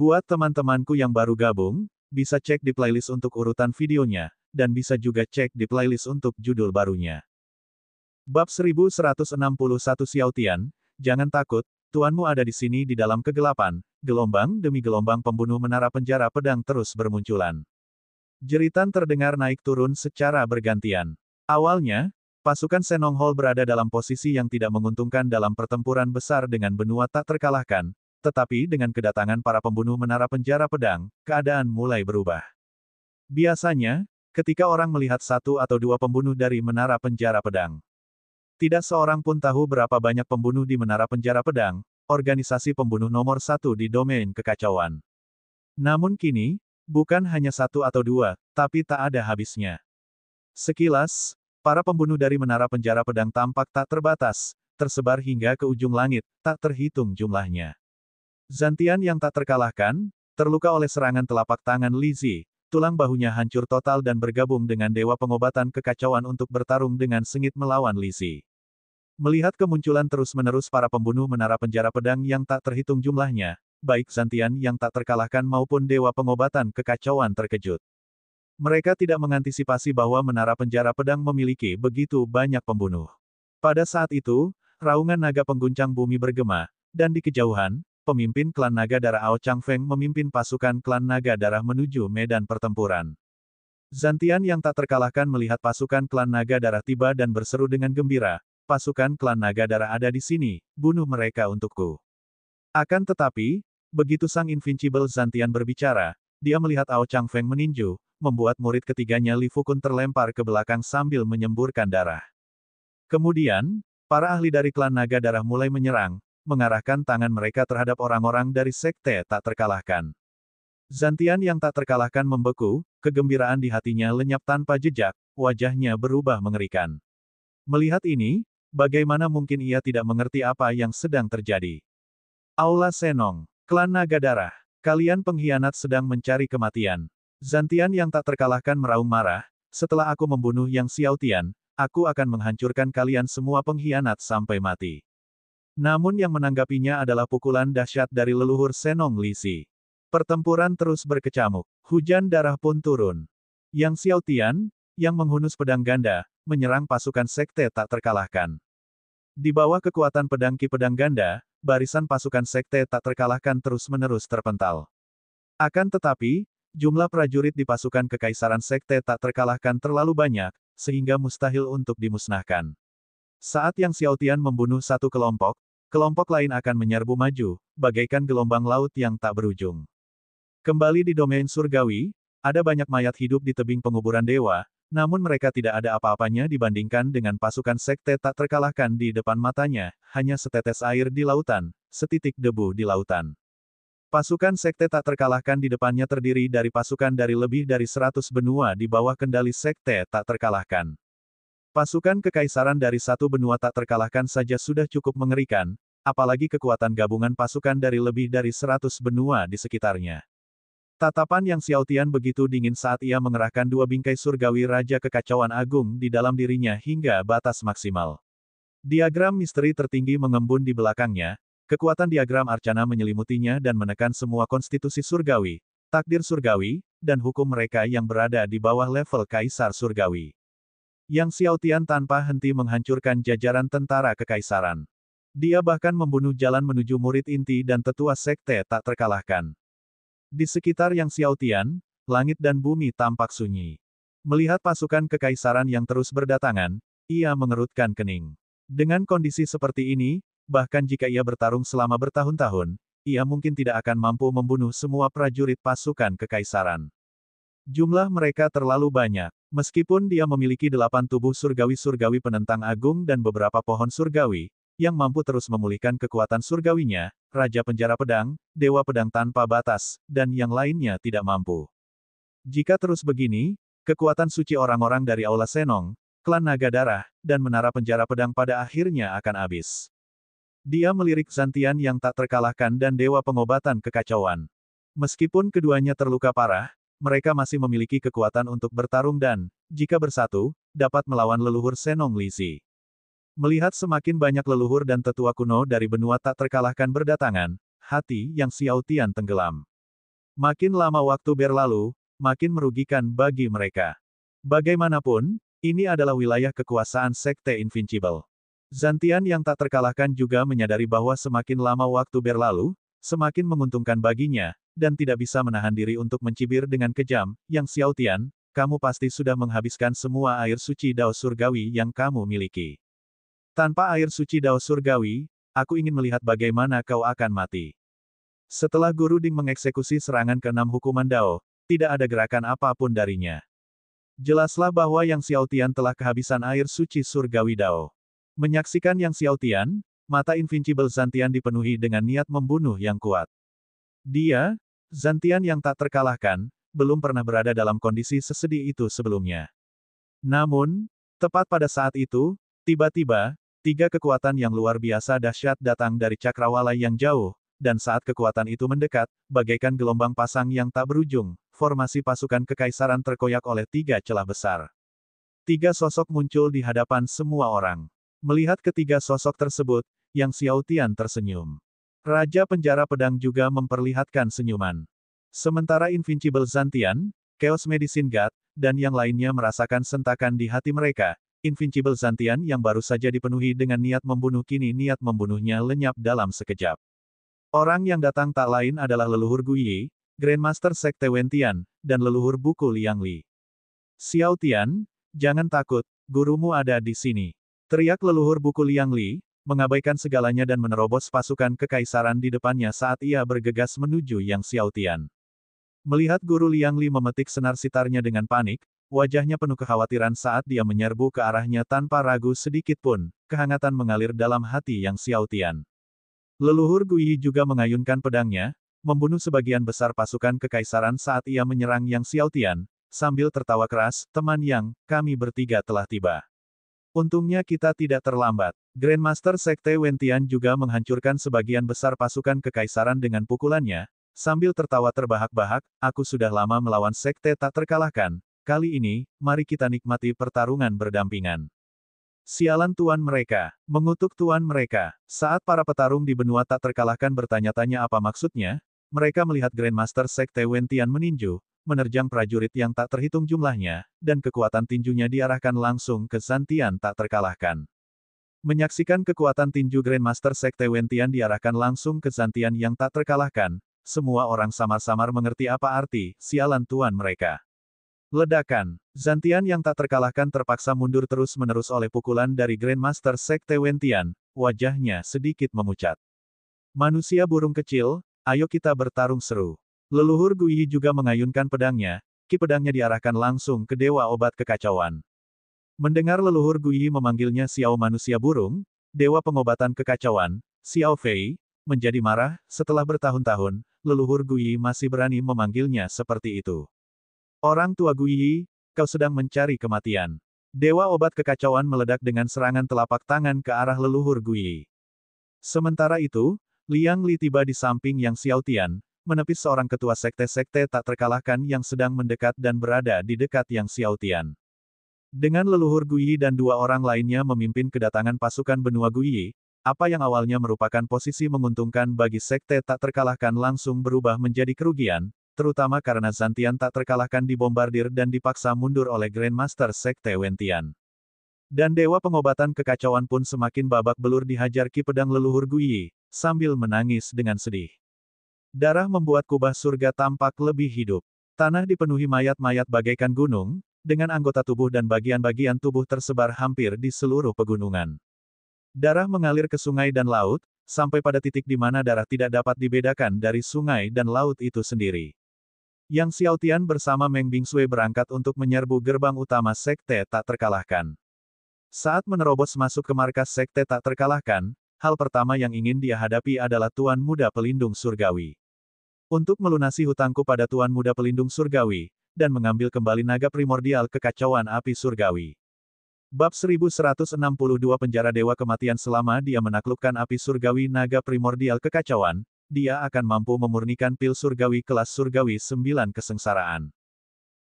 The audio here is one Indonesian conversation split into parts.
Buat teman-temanku yang baru gabung, bisa cek di playlist untuk urutan videonya, dan bisa juga cek di playlist untuk judul barunya. Bab 1161 Xiaotian, jangan takut, tuanmu ada di sini di dalam kegelapan, gelombang demi gelombang pembunuh menara penjara pedang terus bermunculan. Jeritan terdengar naik turun secara bergantian. Awalnya, pasukan Senonghol berada dalam posisi yang tidak menguntungkan dalam pertempuran besar dengan benua tak terkalahkan, tetapi dengan kedatangan para pembunuh menara penjara pedang, keadaan mulai berubah. Biasanya, ketika orang melihat satu atau dua pembunuh dari menara penjara pedang, tidak seorang pun tahu berapa banyak pembunuh di menara penjara pedang, organisasi pembunuh nomor satu di domain kekacauan. Namun kini, bukan hanya satu atau dua, tapi tak ada habisnya. Sekilas, para pembunuh dari menara penjara pedang tampak tak terbatas, tersebar hingga ke ujung langit, tak terhitung jumlahnya. Zantian yang tak terkalahkan, terluka oleh serangan telapak tangan Li Zi, tulang bahunya hancur total dan bergabung dengan dewa pengobatan kekacauan untuk bertarung dengan sengit melawan Li Zi. Melihat kemunculan terus-menerus para pembunuh menara penjara pedang yang tak terhitung jumlahnya, baik Zantian yang tak terkalahkan maupun dewa pengobatan kekacauan terkejut. Mereka tidak mengantisipasi bahwa menara penjara pedang memiliki begitu banyak pembunuh. Pada saat itu, raungan naga pengguncang bumi bergema, dan di kejauhan, pemimpin klan naga darah Ao Changfeng memimpin pasukan klan naga darah menuju medan pertempuran. Zantian yang tak terkalahkan melihat pasukan klan naga darah tiba dan berseru dengan gembira, pasukan klan naga darah ada di sini, bunuh mereka untukku. Akan tetapi, begitu sang Invincible Zantian berbicara, dia melihat Ao Changfeng meninju, membuat murid ketiganya Li Fukun terlempar ke belakang sambil menyemburkan darah. Kemudian, para ahli dari klan naga darah mulai menyerang, mengarahkan tangan mereka terhadap orang-orang dari sekte tak terkalahkan. Zantian yang tak terkalahkan membeku, kegembiraan di hatinya lenyap tanpa jejak, wajahnya berubah mengerikan. Melihat ini, bagaimana mungkin ia tidak mengerti apa yang sedang terjadi? Aula Senong, klan naga darah, kalian pengkhianat sedang mencari kematian. Zantian yang tak terkalahkan meraung marah, setelah aku membunuh Yang Xiaotian, aku akan menghancurkan kalian semua pengkhianat sampai mati. Namun yang menanggapinya adalah pukulan dahsyat dari leluhur Senong Li Zi. Pertempuran terus berkecamuk. Hujan darah pun turun. Yang Xiaotian, yang menghunus pedang ganda, menyerang pasukan sekte tak terkalahkan. Di bawah kekuatan pedang Ki pedang ganda, barisan pasukan sekte tak terkalahkan terus-menerus terpental. Akan tetapi, jumlah prajurit di pasukan kekaisaran sekte tak terkalahkan terlalu banyak, sehingga mustahil untuk dimusnahkan. Saat Yang Xiaotian membunuh satu kelompok, kelompok lain akan menyerbu maju, bagaikan gelombang laut yang tak berujung. Kembali di domain surgawi, ada banyak mayat hidup di tebing penguburan dewa, namun mereka tidak ada apa-apanya dibandingkan dengan pasukan sekte tak terkalahkan di depan matanya, hanya setetes air di lautan, setitik debu di lautan. Pasukan sekte tak terkalahkan di depannya terdiri dari pasukan dari lebih dari 100 benua di bawah kendali sekte tak terkalahkan. Pasukan kekaisaran dari satu benua tak terkalahkan saja sudah cukup mengerikan, apalagi kekuatan gabungan pasukan dari lebih dari 100 benua di sekitarnya. Tatapan Yang Xiaotian begitu dingin saat ia mengerahkan dua bingkai surgawi Raja Kekacauan Agung di dalam dirinya hingga batas maksimal. Diagram misteri tertinggi mengembun di belakangnya, kekuatan diagram arcana menyelimutinya dan menekan semua konstitusi surgawi, takdir surgawi, dan hukum mereka yang berada di bawah level Kaisar Surgawi. Yang Xiaotian tanpa henti menghancurkan jajaran tentara kekaisaran. Dia bahkan membunuh jalan menuju murid inti dan tetua sekte tak terkalahkan. Di sekitar Yang Xiaotian, langit dan bumi tampak sunyi. Melihat pasukan kekaisaran yang terus berdatangan, ia mengerutkan kening. Dengan kondisi seperti ini, bahkan jika ia bertarung selama bertahun-tahun, ia mungkin tidak akan mampu membunuh semua prajurit pasukan kekaisaran. Jumlah mereka terlalu banyak. Meskipun dia memiliki 8 tubuh surgawi-surgawi penentang agung dan beberapa pohon surgawi, yang mampu terus memulihkan kekuatan surgawinya, Raja Penjara Pedang, Dewa Pedang Tanpa Batas, dan yang lainnya tidak mampu. Jika terus begini, kekuatan suci orang-orang dari Aula Senong, klan Naga Darah, dan Menara Penjara Pedang pada akhirnya akan habis. Dia melirik Zantian yang tak terkalahkan dan Dewa Pengobatan Kekacauan. Meskipun keduanya terluka parah, mereka masih memiliki kekuatan untuk bertarung dan, jika bersatu, dapat melawan leluhur Senong Li Zi. Melihat semakin banyak leluhur dan tetua kuno dari benua tak terkalahkan berdatangan, hati Yang Xiaotian tenggelam. Makin lama waktu berlalu, makin merugikan bagi mereka. Bagaimanapun, ini adalah wilayah kekuasaan Sekte Invincible. Zantian yang tak terkalahkan juga menyadari bahwa semakin lama waktu berlalu, semakin menguntungkan baginya, dan tidak bisa menahan diri untuk mencibir dengan kejam. Yang Xiaotian, kamu pasti sudah menghabiskan semua air suci Dao Surgawi yang kamu miliki. Tanpa air suci Dao Surgawi, aku ingin melihat bagaimana kau akan mati. Setelah Guru Ding mengeksekusi serangan ke-6 hukuman Dao, tidak ada gerakan apapun darinya. Jelaslah bahwa Yang Xiaotian telah kehabisan air suci surgawi Dao. Menyaksikan Yang Xiaotian, mata Invincible Zantian dipenuhi dengan niat membunuh yang kuat. Dia, Zantian yang tak terkalahkan, belum pernah berada dalam kondisi sesedih itu sebelumnya. Namun, tepat pada saat itu, tiba-tiba, tiga kekuatan yang luar biasa dahsyat datang dari cakrawala yang jauh, dan saat kekuatan itu mendekat, bagaikan gelombang pasang yang tak berujung, formasi pasukan kekaisaran terkoyak oleh tiga celah besar. Tiga sosok muncul di hadapan semua orang. Melihat ketiga sosok tersebut, Yang Xiaotian tersenyum. Raja Penjara Pedang juga memperlihatkan senyuman. Sementara Invincible Zantian, Chaos Medicine God, dan yang lainnya merasakan sentakan di hati mereka. Invincible Zantian yang baru saja dipenuhi dengan niat membunuh kini niat membunuhnya lenyap dalam sekejap. Orang yang datang tak lain adalah leluhur Guyi, Grandmaster Sekte Wentian, dan leluhur buku Liang Li. Xiaotian, jangan takut, gurumu ada di sini. Teriak leluhur buku Liang Li, mengabaikan segalanya dan menerobos pasukan kekaisaran di depannya saat ia bergegas menuju Yang Xiaotian. Melihat guru Liang Li memetik senar sitarnya dengan panik, wajahnya penuh kekhawatiran saat dia menyerbu ke arahnya tanpa ragu sedikit pun, kehangatan mengalir dalam hati Yang Xiaotian. Leluhur Guyi juga mengayunkan pedangnya, membunuh sebagian besar pasukan kekaisaran saat ia menyerang Yang Xiaotian, sambil tertawa keras, teman Yang, kami bertiga telah tiba. Untungnya kita tidak terlambat. Grandmaster Sekte Wentian juga menghancurkan sebagian besar pasukan kekaisaran dengan pukulannya, sambil tertawa terbahak-bahak, aku sudah lama melawan Sekte tak terkalahkan, kali ini, mari kita nikmati pertarungan berdampingan. Sialan tuan mereka, mengutuk tuan mereka. Saat para petarung di benua tak terkalahkan bertanya-tanya apa maksudnya, mereka melihat Grandmaster Sekte Wentian meninju, menerjang prajurit yang tak terhitung jumlahnya, dan kekuatan tinjunya diarahkan langsung ke Zantian tak terkalahkan. Menyaksikan kekuatan tinju Grandmaster Sekte Wentian diarahkan langsung ke Zantian yang tak terkalahkan, semua orang samar-samar mengerti apa arti, sialan tuan mereka. Ledakan. Zantian yang tak terkalahkan terpaksa mundur terus-menerus oleh pukulan dari Grandmaster Sekte Wentian, wajahnya sedikit memucat. Manusia burung kecil, ayo kita bertarung seru. Leluhur Guyi juga mengayunkan pedangnya, ki pedangnya diarahkan langsung ke Dewa Obat Kekacauan. Mendengar leluhur Guyi memanggilnya Xiao Manusia Burung, Dewa Pengobatan Kekacauan, Xiao Fei, menjadi marah, setelah bertahun-tahun, leluhur Guyi masih berani memanggilnya seperti itu. Orang tua Guyi, kau sedang mencari kematian. Dewa Obat Kekacauan meledak dengan serangan telapak tangan ke arah leluhur Guyi. Sementara itu, Liang Li tiba di samping Yang Xiaotian, menepis seorang ketua sekte-sekte tak terkalahkan yang sedang mendekat dan berada di dekat Yang Xiaotian. Dengan leluhur Guyi dan dua orang lainnya memimpin kedatangan pasukan benua Guyi, apa yang awalnya merupakan posisi menguntungkan bagi sekte tak terkalahkan langsung berubah menjadi kerugian, terutama karena Zantian tak terkalahkan dibombardir dan dipaksa mundur oleh Grandmaster Sekte Wentian. Dan Dewa Pengobatan Kekacauan pun semakin babak belur dihajar ki pedang leluhur Guyi, sambil menangis dengan sedih. Darah membuat kubah surga tampak lebih hidup. Tanah dipenuhi mayat-mayat bagaikan gunung, dengan anggota tubuh dan bagian-bagian tubuh tersebar hampir di seluruh pegunungan. Darah mengalir ke sungai dan laut, sampai pada titik di mana darah tidak dapat dibedakan dari sungai dan laut itu sendiri. Yang Xiaotian bersama Meng Bingsui berangkat untuk menyerbu gerbang utama Sekte tak terkalahkan. Saat menerobos masuk ke markas Sekte tak terkalahkan, hal pertama yang ingin dia hadapi adalah Tuan Muda Pelindung Surgawi. Untuk melunasi hutangku pada Tuan Muda Pelindung Surgawi, dan mengambil kembali naga primordial kekacauan api surgawi. Bab 1162 Penjara Dewa Kematian. Selama dia menaklukkan api surgawi naga primordial kekacauan, dia akan mampu memurnikan pil surgawi kelas surgawi 9 kesengsaraan.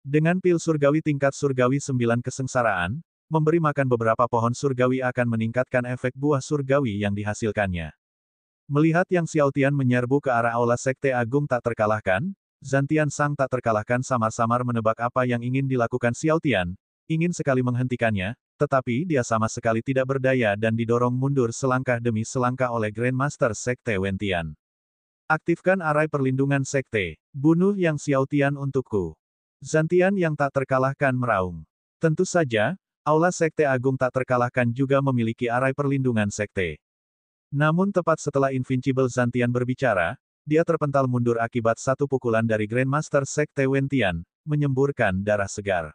Dengan pil surgawi tingkat surgawi 9 kesengsaraan, memberi makan beberapa pohon surgawi akan meningkatkan efek buah surgawi yang dihasilkannya. Melihat Yang Xiaotian menyerbu ke arah aula Sekte Agung tak terkalahkan, Zantian sang tak terkalahkan samar-samar menebak apa yang ingin dilakukan Xiao Tian, ingin sekali menghentikannya, tetapi dia sama sekali tidak berdaya dan didorong mundur selangkah demi selangkah oleh Grandmaster Sekte Wentian. Aktifkan arai perlindungan sekte. Bunuh yang Xiao Tian untukku. Zantian yang tak terkalahkan meraung. Tentu saja, Aula Sekte Agung tak terkalahkan juga memiliki arai perlindungan sekte. Namun tepat setelah Invincible Zantian berbicara, dia terpental mundur akibat satu pukulan dari Grandmaster Sekte Wentian, menyemburkan darah segar.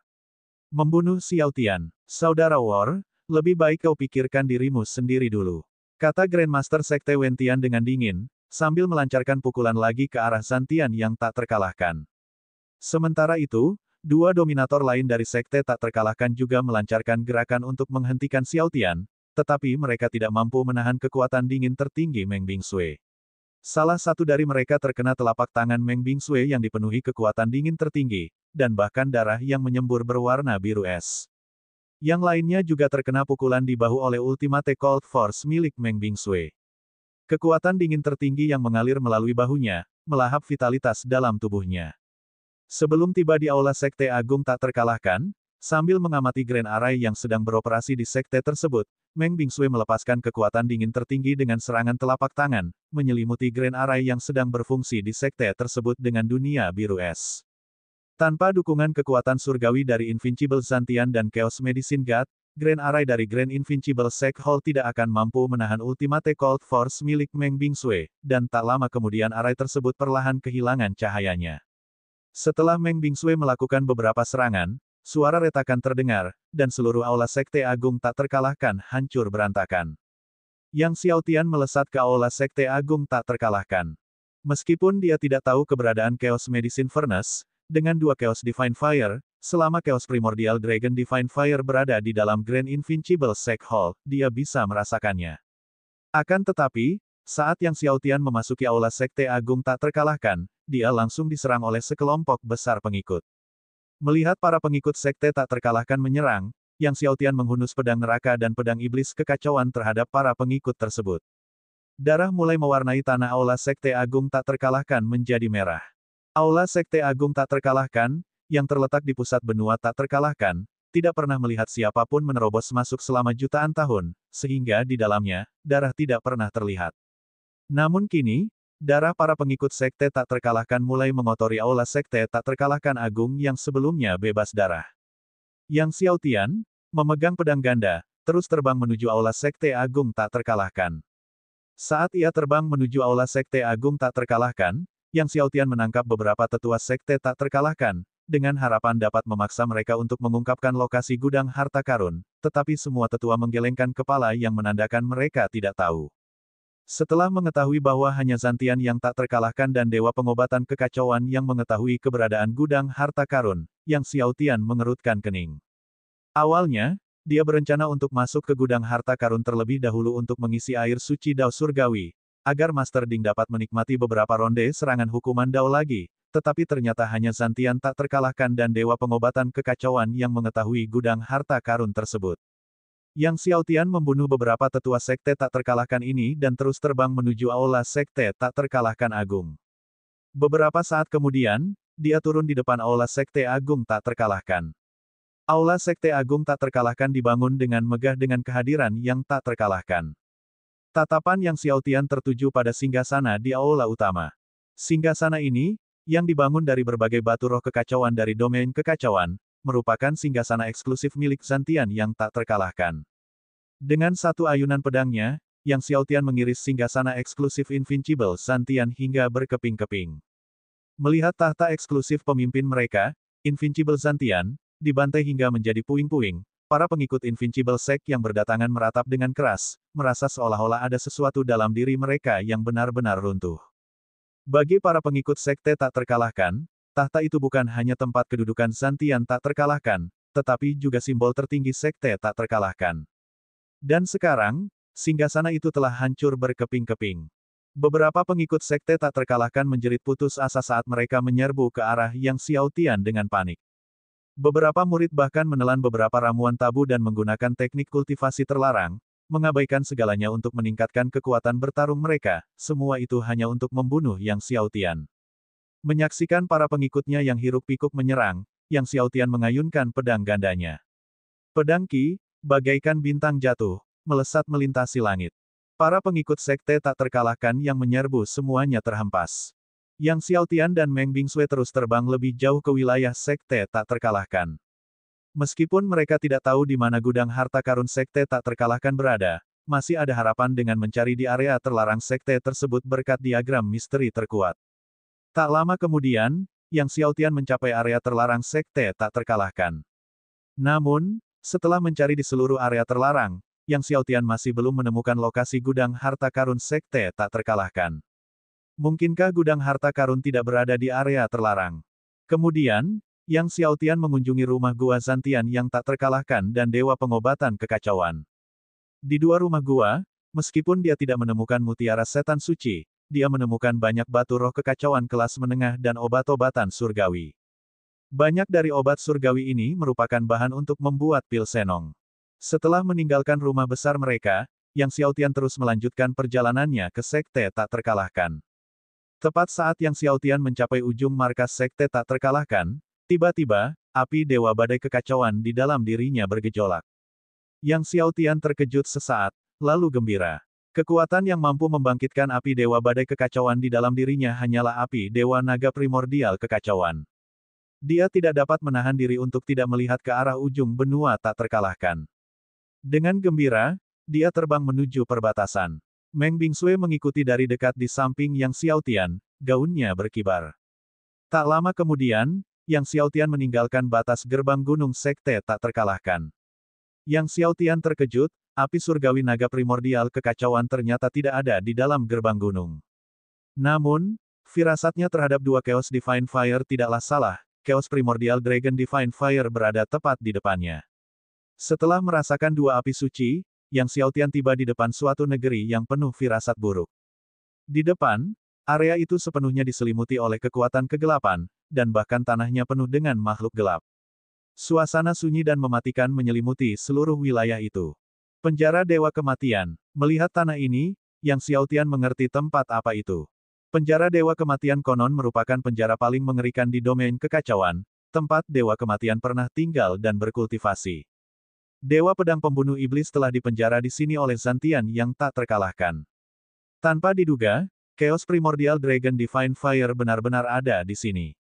Membunuh Xiao Tian. Saudara War, lebih baik kau pikirkan dirimu sendiri dulu. Kata Grandmaster Sekte Wentian dengan dingin, sambil melancarkan pukulan lagi ke arah Zantian yang tak terkalahkan. Sementara itu, dua dominator lain dari Sekte tak terkalahkan juga melancarkan gerakan untuk menghentikan Xiao Tian, tetapi mereka tidak mampu menahan kekuatan dingin tertinggi Meng Bingsui. Salah satu dari mereka terkena telapak tangan Meng Bingsui yang dipenuhi kekuatan dingin tertinggi, dan bahkan darah yang menyembur berwarna biru es. Yang lainnya juga terkena pukulan di bahu oleh Ultimate Cold Force milik Meng Bingsui. Kekuatan dingin tertinggi yang mengalir melalui bahunya, melahap vitalitas dalam tubuhnya. Sebelum tiba di Aula Sekte Agung tak terkalahkan, sambil mengamati Grand Array yang sedang beroperasi di sekte tersebut, Meng Bingsui melepaskan kekuatan dingin tertinggi dengan serangan telapak tangan, menyelimuti Grand Array yang sedang berfungsi di sekte tersebut dengan dunia biru es. Tanpa dukungan kekuatan surgawi dari Invincible Zantian dan Chaos Medicine God, Grand Array dari Grand Invincible Sect Hall tidak akan mampu menahan Ultimate Cold Force milik Meng Bingsui, dan tak lama kemudian array tersebut perlahan kehilangan cahayanya. Setelah Meng Bingsui melakukan beberapa serangan, suara retakan terdengar, dan seluruh aula Sekte Agung tak terkalahkan hancur berantakan. Yang Xiao Tian melesat ke aula Sekte Agung tak terkalahkan. Meskipun dia tidak tahu keberadaan Chaos Medicine Furnace, dengan dua Chaos Divine Fire, selama Chaos Primordial Dragon Divine Fire berada di dalam Grand Invincible Sect Hall, dia bisa merasakannya. Akan tetapi, saat Yang Xiao Tian memasuki aula Sekte Agung tak terkalahkan, dia langsung diserang oleh sekelompok besar pengikut. Melihat para pengikut sekte tak terkalahkan menyerang, Yang Xiao Tian menghunus pedang neraka dan pedang iblis kekacauan terhadap para pengikut tersebut. Darah mulai mewarnai tanah aula Sekte Agung tak terkalahkan menjadi merah. Aula Sekte Agung tak terkalahkan, yang terletak di pusat benua tak terkalahkan, tidak pernah melihat siapapun menerobos masuk selama jutaan tahun, sehingga di dalamnya, darah tidak pernah terlihat. Namun kini, darah para pengikut sekte tak terkalahkan mulai mengotori aula sekte tak terkalahkan agung yang sebelumnya bebas darah. Yang Xiao Tian, memegang pedang ganda, terus terbang menuju aula sekte agung tak terkalahkan. Saat ia terbang menuju aula sekte agung tak terkalahkan, Yang Xiao Tian menangkap beberapa tetua sekte tak terkalahkan, dengan harapan dapat memaksa mereka untuk mengungkapkan lokasi gudang harta karun, tetapi semua tetua menggelengkan kepala yang menandakan mereka tidak tahu. Setelah mengetahui bahwa hanya Zantian yang tak terkalahkan dan Dewa Pengobatan Kekacauan yang mengetahui keberadaan gudang harta karun, Yang Xiao Tian mengerutkan kening. Awalnya, dia berencana untuk masuk ke gudang harta karun terlebih dahulu untuk mengisi air suci Dao Surgawi, agar Master Ding dapat menikmati beberapa ronde serangan hukuman Dao lagi, tetapi ternyata hanya Zantian tak terkalahkan dan Dewa Pengobatan Kekacauan yang mengetahui gudang harta karun tersebut. Yang Xiao Tian membunuh beberapa tetua sekte tak terkalahkan ini dan terus terbang menuju aula sekte tak terkalahkan agung. Beberapa saat kemudian, dia turun di depan aula sekte agung tak terkalahkan. Aula sekte agung tak terkalahkan dibangun dengan megah dengan kehadiran yang tak terkalahkan. Tatapan Yang Xiao Tian tertuju pada singgasana di aula utama. Singgasana ini, yang dibangun dari berbagai batu roh kekacauan dari domain kekacauan, merupakan singgasana eksklusif milik Zantian yang tak terkalahkan. Dengan satu ayunan pedangnya, Yang Xiao Tian mengiris singgasana eksklusif Invincible Zantian hingga berkeping-keping. Melihat tahta eksklusif pemimpin mereka, Invincible Zantian, dibantai hingga menjadi puing-puing, para pengikut Invincible Sect yang berdatangan meratap dengan keras, merasa seolah-olah ada sesuatu dalam diri mereka yang benar-benar runtuh. Bagi para pengikut sekte tak terkalahkan, tahta itu bukan hanya tempat kedudukan Zantian tak terkalahkan, tetapi juga simbol tertinggi sekte tak terkalahkan. Dan sekarang, singgasana itu telah hancur berkeping-keping. Beberapa pengikut sekte tak terkalahkan menjerit putus asa saat mereka menyerbu ke arah Yang Xiao Tian dengan panik. Beberapa murid bahkan menelan beberapa ramuan tabu dan menggunakan teknik kultivasi terlarang, mengabaikan segalanya untuk meningkatkan kekuatan bertarung mereka, semua itu hanya untuk membunuh Yang Xiao Tian. Menyaksikan para pengikutnya yang hiruk-pikuk menyerang, Yang Xiaotian mengayunkan pedang gandanya. Pedang Qi, bagaikan bintang jatuh, melesat melintasi langit. Para pengikut sekte tak terkalahkan yang menyerbu semuanya terhempas. Yang Xiaotian dan Meng Bingsui terus terbang lebih jauh ke wilayah sekte tak terkalahkan. Meskipun mereka tidak tahu di mana gudang harta karun sekte tak terkalahkan berada, masih ada harapan dengan mencari di area terlarang sekte tersebut berkat diagram misteri terkuat. Tak lama kemudian, Yang Xiaotian mencapai area terlarang sekte tak terkalahkan. Namun, setelah mencari di seluruh area terlarang, Yang Xiaotian masih belum menemukan lokasi gudang harta karun sekte tak terkalahkan. Mungkinkah gudang harta karun tidak berada di area terlarang? Kemudian, Yang Xiaotian mengunjungi rumah gua Zantian yang tak terkalahkan dan Dewa Pengobatan Kekacauan. Di dua rumah gua, meskipun dia tidak menemukan mutiara setan suci, dia menemukan banyak batu roh kekacauan kelas menengah dan obat-obatan surgawi. Banyak dari obat surgawi ini merupakan bahan untuk membuat pil senong. Setelah meninggalkan rumah besar mereka, Yang Xiaotian terus melanjutkan perjalanannya ke sekte tak terkalahkan. Tepat saat Yang Xiaotian mencapai ujung markas sekte tak terkalahkan, tiba-tiba, api Dewa Badai Kekacauan di dalam dirinya bergejolak. Yang Xiaotian terkejut sesaat, lalu gembira. Kekuatan yang mampu membangkitkan api Dewa Badai Kekacauan di dalam dirinya hanyalah api Dewa Naga Primordial Kekacauan. Dia tidak dapat menahan diri untuk tidak melihat ke arah ujung benua tak terkalahkan. Dengan gembira, dia terbang menuju perbatasan. Meng Bingsui mengikuti dari dekat di samping Yang Xiaotian, gaunnya berkibar. Tak lama kemudian, Yang Xiaotian meninggalkan batas gerbang gunung sekte tak terkalahkan. Yang Xiaotian terkejut, api surgawi naga primordial kekacauan ternyata tidak ada di dalam gerbang gunung. Namun, firasatnya terhadap dua Chaos Divine Fire tidaklah salah, Chaos Primordial Dragon Divine Fire berada tepat di depannya. Setelah merasakan dua api suci, Yang Xiaotian tiba di depan suatu negeri yang penuh firasat buruk. Di depan, area itu sepenuhnya diselimuti oleh kekuatan kegelapan, dan bahkan tanahnya penuh dengan makhluk gelap. Suasana sunyi dan mematikan menyelimuti seluruh wilayah itu. Penjara Dewa Kematian. Melihat tanah ini, Yang Xiaotian mengerti tempat apa itu. Penjara Dewa Kematian konon merupakan penjara paling mengerikan di domain kekacauan, tempat Dewa Kematian pernah tinggal dan berkultivasi. Dewa Pedang Pembunuh Iblis telah dipenjara di sini oleh Zantian yang tak terkalahkan. Tanpa diduga, Chaos Primordial Dragon Divine Fire benar-benar ada di sini.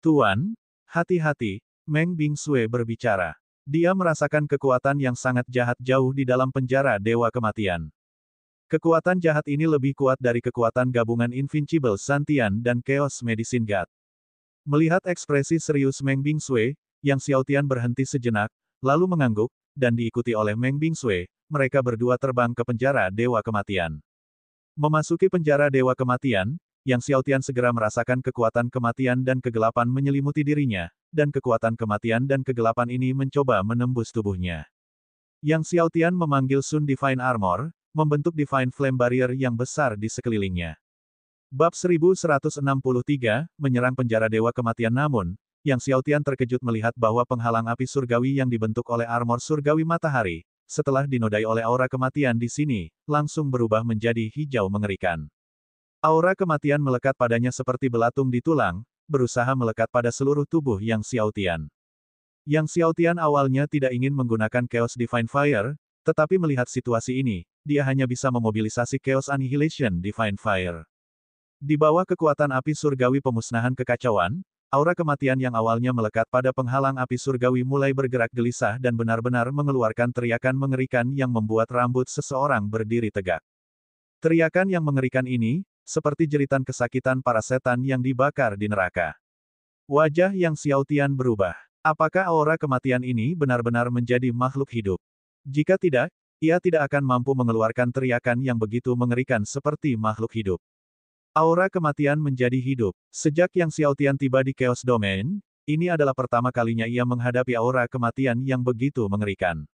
Tuan, hati-hati, Meng Bingsui berbicara. Dia merasakan kekuatan yang sangat jahat jauh di dalam penjara Dewa Kematian. Kekuatan jahat ini lebih kuat dari kekuatan gabungan Invincible Zantian dan Chaos Medicine God. Melihat ekspresi serius Meng Bingsui, Yang Xiaotian berhenti sejenak, lalu mengangguk, dan diikuti oleh Meng Bingsui, mereka berdua terbang ke penjara Dewa Kematian. Memasuki penjara Dewa Kematian, Yang Xiaotian segera merasakan kekuatan kematian dan kegelapan menyelimuti dirinya, dan kekuatan kematian dan kegelapan ini mencoba menembus tubuhnya. Yang Xiaotian memanggil Sun Divine Armor, membentuk Divine Flame Barrier yang besar di sekelilingnya. Bab 1163, menyerang penjara Dewa Kematian. Namun, Yang Xiaotian terkejut melihat bahwa penghalang api surgawi yang dibentuk oleh armor surgawi matahari, setelah dinodai oleh aura kematian di sini, langsung berubah menjadi hijau mengerikan. Aura kematian melekat padanya seperti belatung di tulang, berusaha melekat pada seluruh tubuh Yang Xiaotian. Yang Xiaotian awalnya tidak ingin menggunakan Chaos Divine Fire, tetapi melihat situasi ini, dia hanya bisa memobilisasi Chaos Annihilation Divine Fire. Di bawah kekuatan api surgawi pemusnahan kekacauan, aura kematian yang awalnya melekat pada penghalang api surgawi mulai bergerak gelisah dan benar-benar mengeluarkan teriakan mengerikan yang membuat rambut seseorang berdiri tegak. Teriakan yang mengerikan ini, seperti jeritan kesakitan para setan yang dibakar di neraka. Wajah Yang Xiaotian berubah. Apakah aura kematian ini benar-benar menjadi makhluk hidup? Jika tidak, ia tidak akan mampu mengeluarkan teriakan yang begitu mengerikan seperti makhluk hidup. Aura kematian menjadi hidup. Sejak Yang Xiaotian tiba di Chaos Domain, ini adalah pertama kalinya ia menghadapi aura kematian yang begitu mengerikan.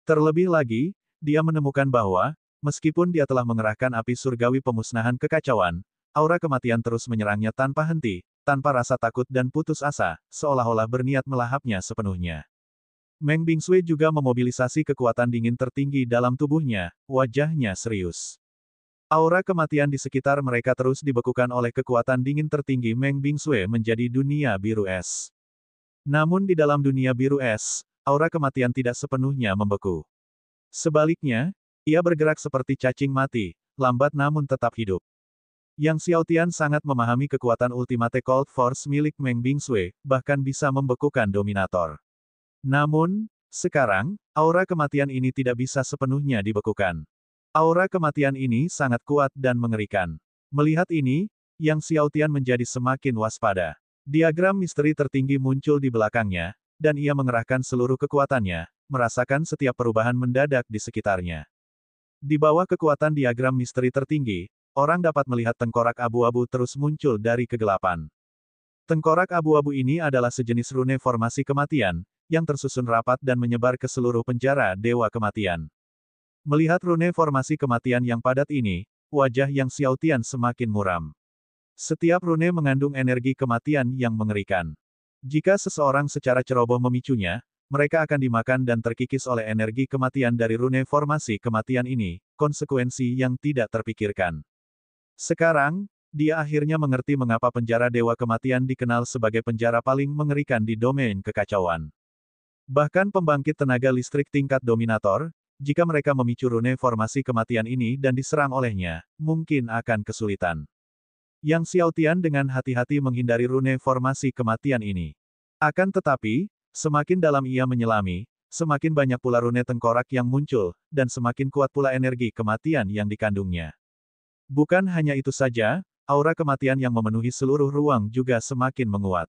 Terlebih lagi, dia menemukan bahwa, meskipun dia telah mengerahkan api surgawi pemusnahan kekacauan, aura kematian terus menyerangnya tanpa henti, tanpa rasa takut dan putus asa, seolah-olah berniat melahapnya sepenuhnya. Meng Bingsui juga memobilisasi kekuatan dingin tertinggi dalam tubuhnya, wajahnya serius. Aura kematian di sekitar mereka terus dibekukan oleh kekuatan dingin tertinggi Meng Bingsue menjadi dunia biru es. Namun di dalam dunia biru es, aura kematian tidak sepenuhnya membeku. Sebaliknya, ia bergerak seperti cacing mati, lambat namun tetap hidup. Yang Xiaotian sangat memahami kekuatan Ultimate Cold Force milik Meng Bingsue, bahkan bisa membekukan Dominator. Namun, sekarang, aura kematian ini tidak bisa sepenuhnya dibekukan. Aura kematian ini sangat kuat dan mengerikan. Melihat ini, Yang Xiaotian menjadi semakin waspada. Diagram misteri tertinggi muncul di belakangnya, dan ia mengerahkan seluruh kekuatannya, merasakan setiap perubahan mendadak di sekitarnya. Di bawah kekuatan diagram misteri tertinggi, orang dapat melihat tengkorak abu-abu terus muncul dari kegelapan. Tengkorak abu-abu ini adalah sejenis rune formasi kematian, yang tersusun rapat dan menyebar ke seluruh penjara Dewa Kematian. Melihat rune formasi kematian yang padat ini, wajah Yang Xiaotian semakin muram. Setiap rune mengandung energi kematian yang mengerikan. Jika seseorang secara ceroboh memicunya, mereka akan dimakan dan terkikis oleh energi kematian dari rune formasi kematian ini, konsekuensi yang tidak terpikirkan. Sekarang, dia akhirnya mengerti mengapa penjara Dewa Kematian dikenal sebagai penjara paling mengerikan di domain kekacauan. Bahkan pembangkit tenaga listrik tingkat dominator, jika mereka memicu rune formasi kematian ini dan diserang olehnya, mungkin akan kesulitan. Yang Xiaotian dengan hati-hati menghindari rune formasi kematian ini. Akan tetapi, semakin dalam ia menyelami, semakin banyak pula rune tengkorak yang muncul, dan semakin kuat pula energi kematian yang dikandungnya. Bukan hanya itu saja, aura kematian yang memenuhi seluruh ruang juga semakin menguat.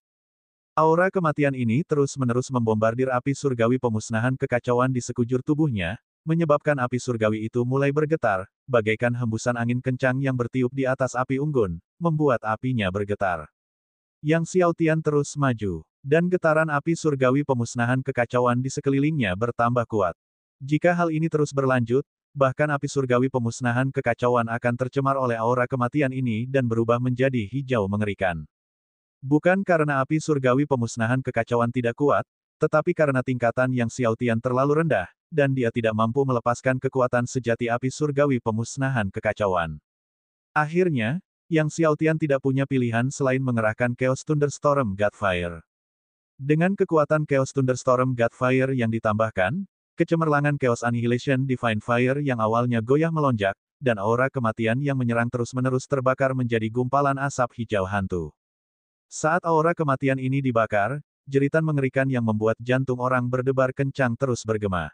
Aura kematian ini terus-menerus membombardir api surgawi pemusnahan kekacauan di sekujur tubuhnya, menyebabkan api surgawi itu mulai bergetar, bagaikan hembusan angin kencang yang bertiup di atas api unggun, membuat apinya bergetar. Yang Xiaotian terus maju, dan getaran api surgawi pemusnahan kekacauan di sekelilingnya bertambah kuat. Jika hal ini terus berlanjut, bahkan api surgawi pemusnahan kekacauan akan tercemar oleh aura kematian ini dan berubah menjadi hijau mengerikan. Bukan karena api surgawi pemusnahan kekacauan tidak kuat, tetapi karena tingkatan Yang Xiaotian terlalu rendah, dan dia tidak mampu melepaskan kekuatan sejati api surgawi pemusnahan kekacauan. Akhirnya, Yang Xiaotian tidak punya pilihan selain mengerahkan Chaos Thunderstorm Godfire. Dengan kekuatan Chaos Thunderstorm Godfire yang ditambahkan, kecemerlangan Chaos Annihilation Divine Fire yang awalnya goyah melonjak, dan aura kematian yang menyerang terus-menerus terbakar menjadi gumpalan asap hijau hantu. Saat aura kematian ini dibakar, jeritan mengerikan yang membuat jantung orang berdebar kencang terus bergema.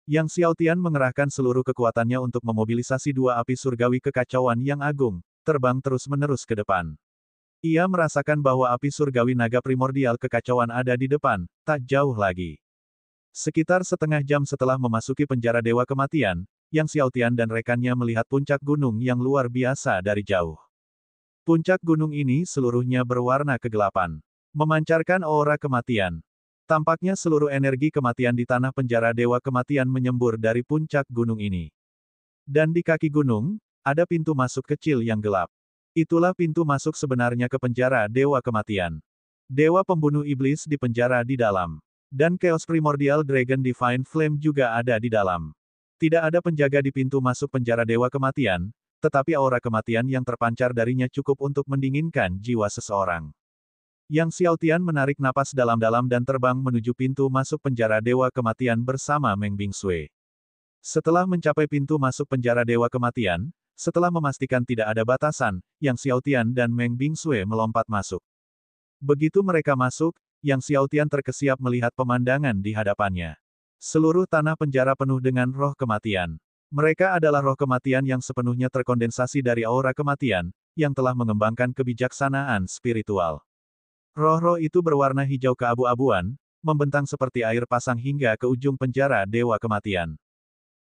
Yang Xiaotian mengerahkan seluruh kekuatannya untuk memobilisasi dua api surgawi kekacauan yang agung, terbang terus-menerus ke depan. Ia merasakan bahwa api surgawi naga primordial kekacauan ada di depan, tak jauh lagi. Sekitar setengah jam setelah memasuki penjara Dewa Kematian, Yang Xiaotian dan rekannya melihat puncak gunung yang luar biasa dari jauh. Puncak gunung ini seluruhnya berwarna kegelapan, memancarkan aura kematian. Tampaknya seluruh energi kematian di tanah penjara Dewa Kematian menyembur dari puncak gunung ini. Dan di kaki gunung, ada pintu masuk kecil yang gelap. Itulah pintu masuk sebenarnya ke penjara Dewa Kematian. Dewa pembunuh iblis di penjara di dalam. Dan Chaos Primordial Dragon Divine Flame juga ada di dalam. Tidak ada penjaga di pintu masuk penjara Dewa Kematian, tetapi aura kematian yang terpancar darinya cukup untuk mendinginkan jiwa seseorang. Yang Xiaotian menarik napas dalam-dalam dan terbang menuju pintu masuk penjara Dewa Kematian bersama Meng Bingsue. Setelah mencapai pintu masuk penjara Dewa Kematian, setelah memastikan tidak ada batasan, Yang Xiaotian dan Meng Bingsue melompat masuk. Begitu mereka masuk, Yang Xiaotian terkesiap melihat pemandangan di hadapannya. Seluruh tanah penjara penuh dengan roh kematian. Mereka adalah roh kematian yang sepenuhnya terkondensasi dari aura kematian, yang telah mengembangkan kebijaksanaan spiritual. Roh-roh itu berwarna hijau keabu-abuan, membentang seperti air pasang hingga ke ujung penjara Dewa Kematian.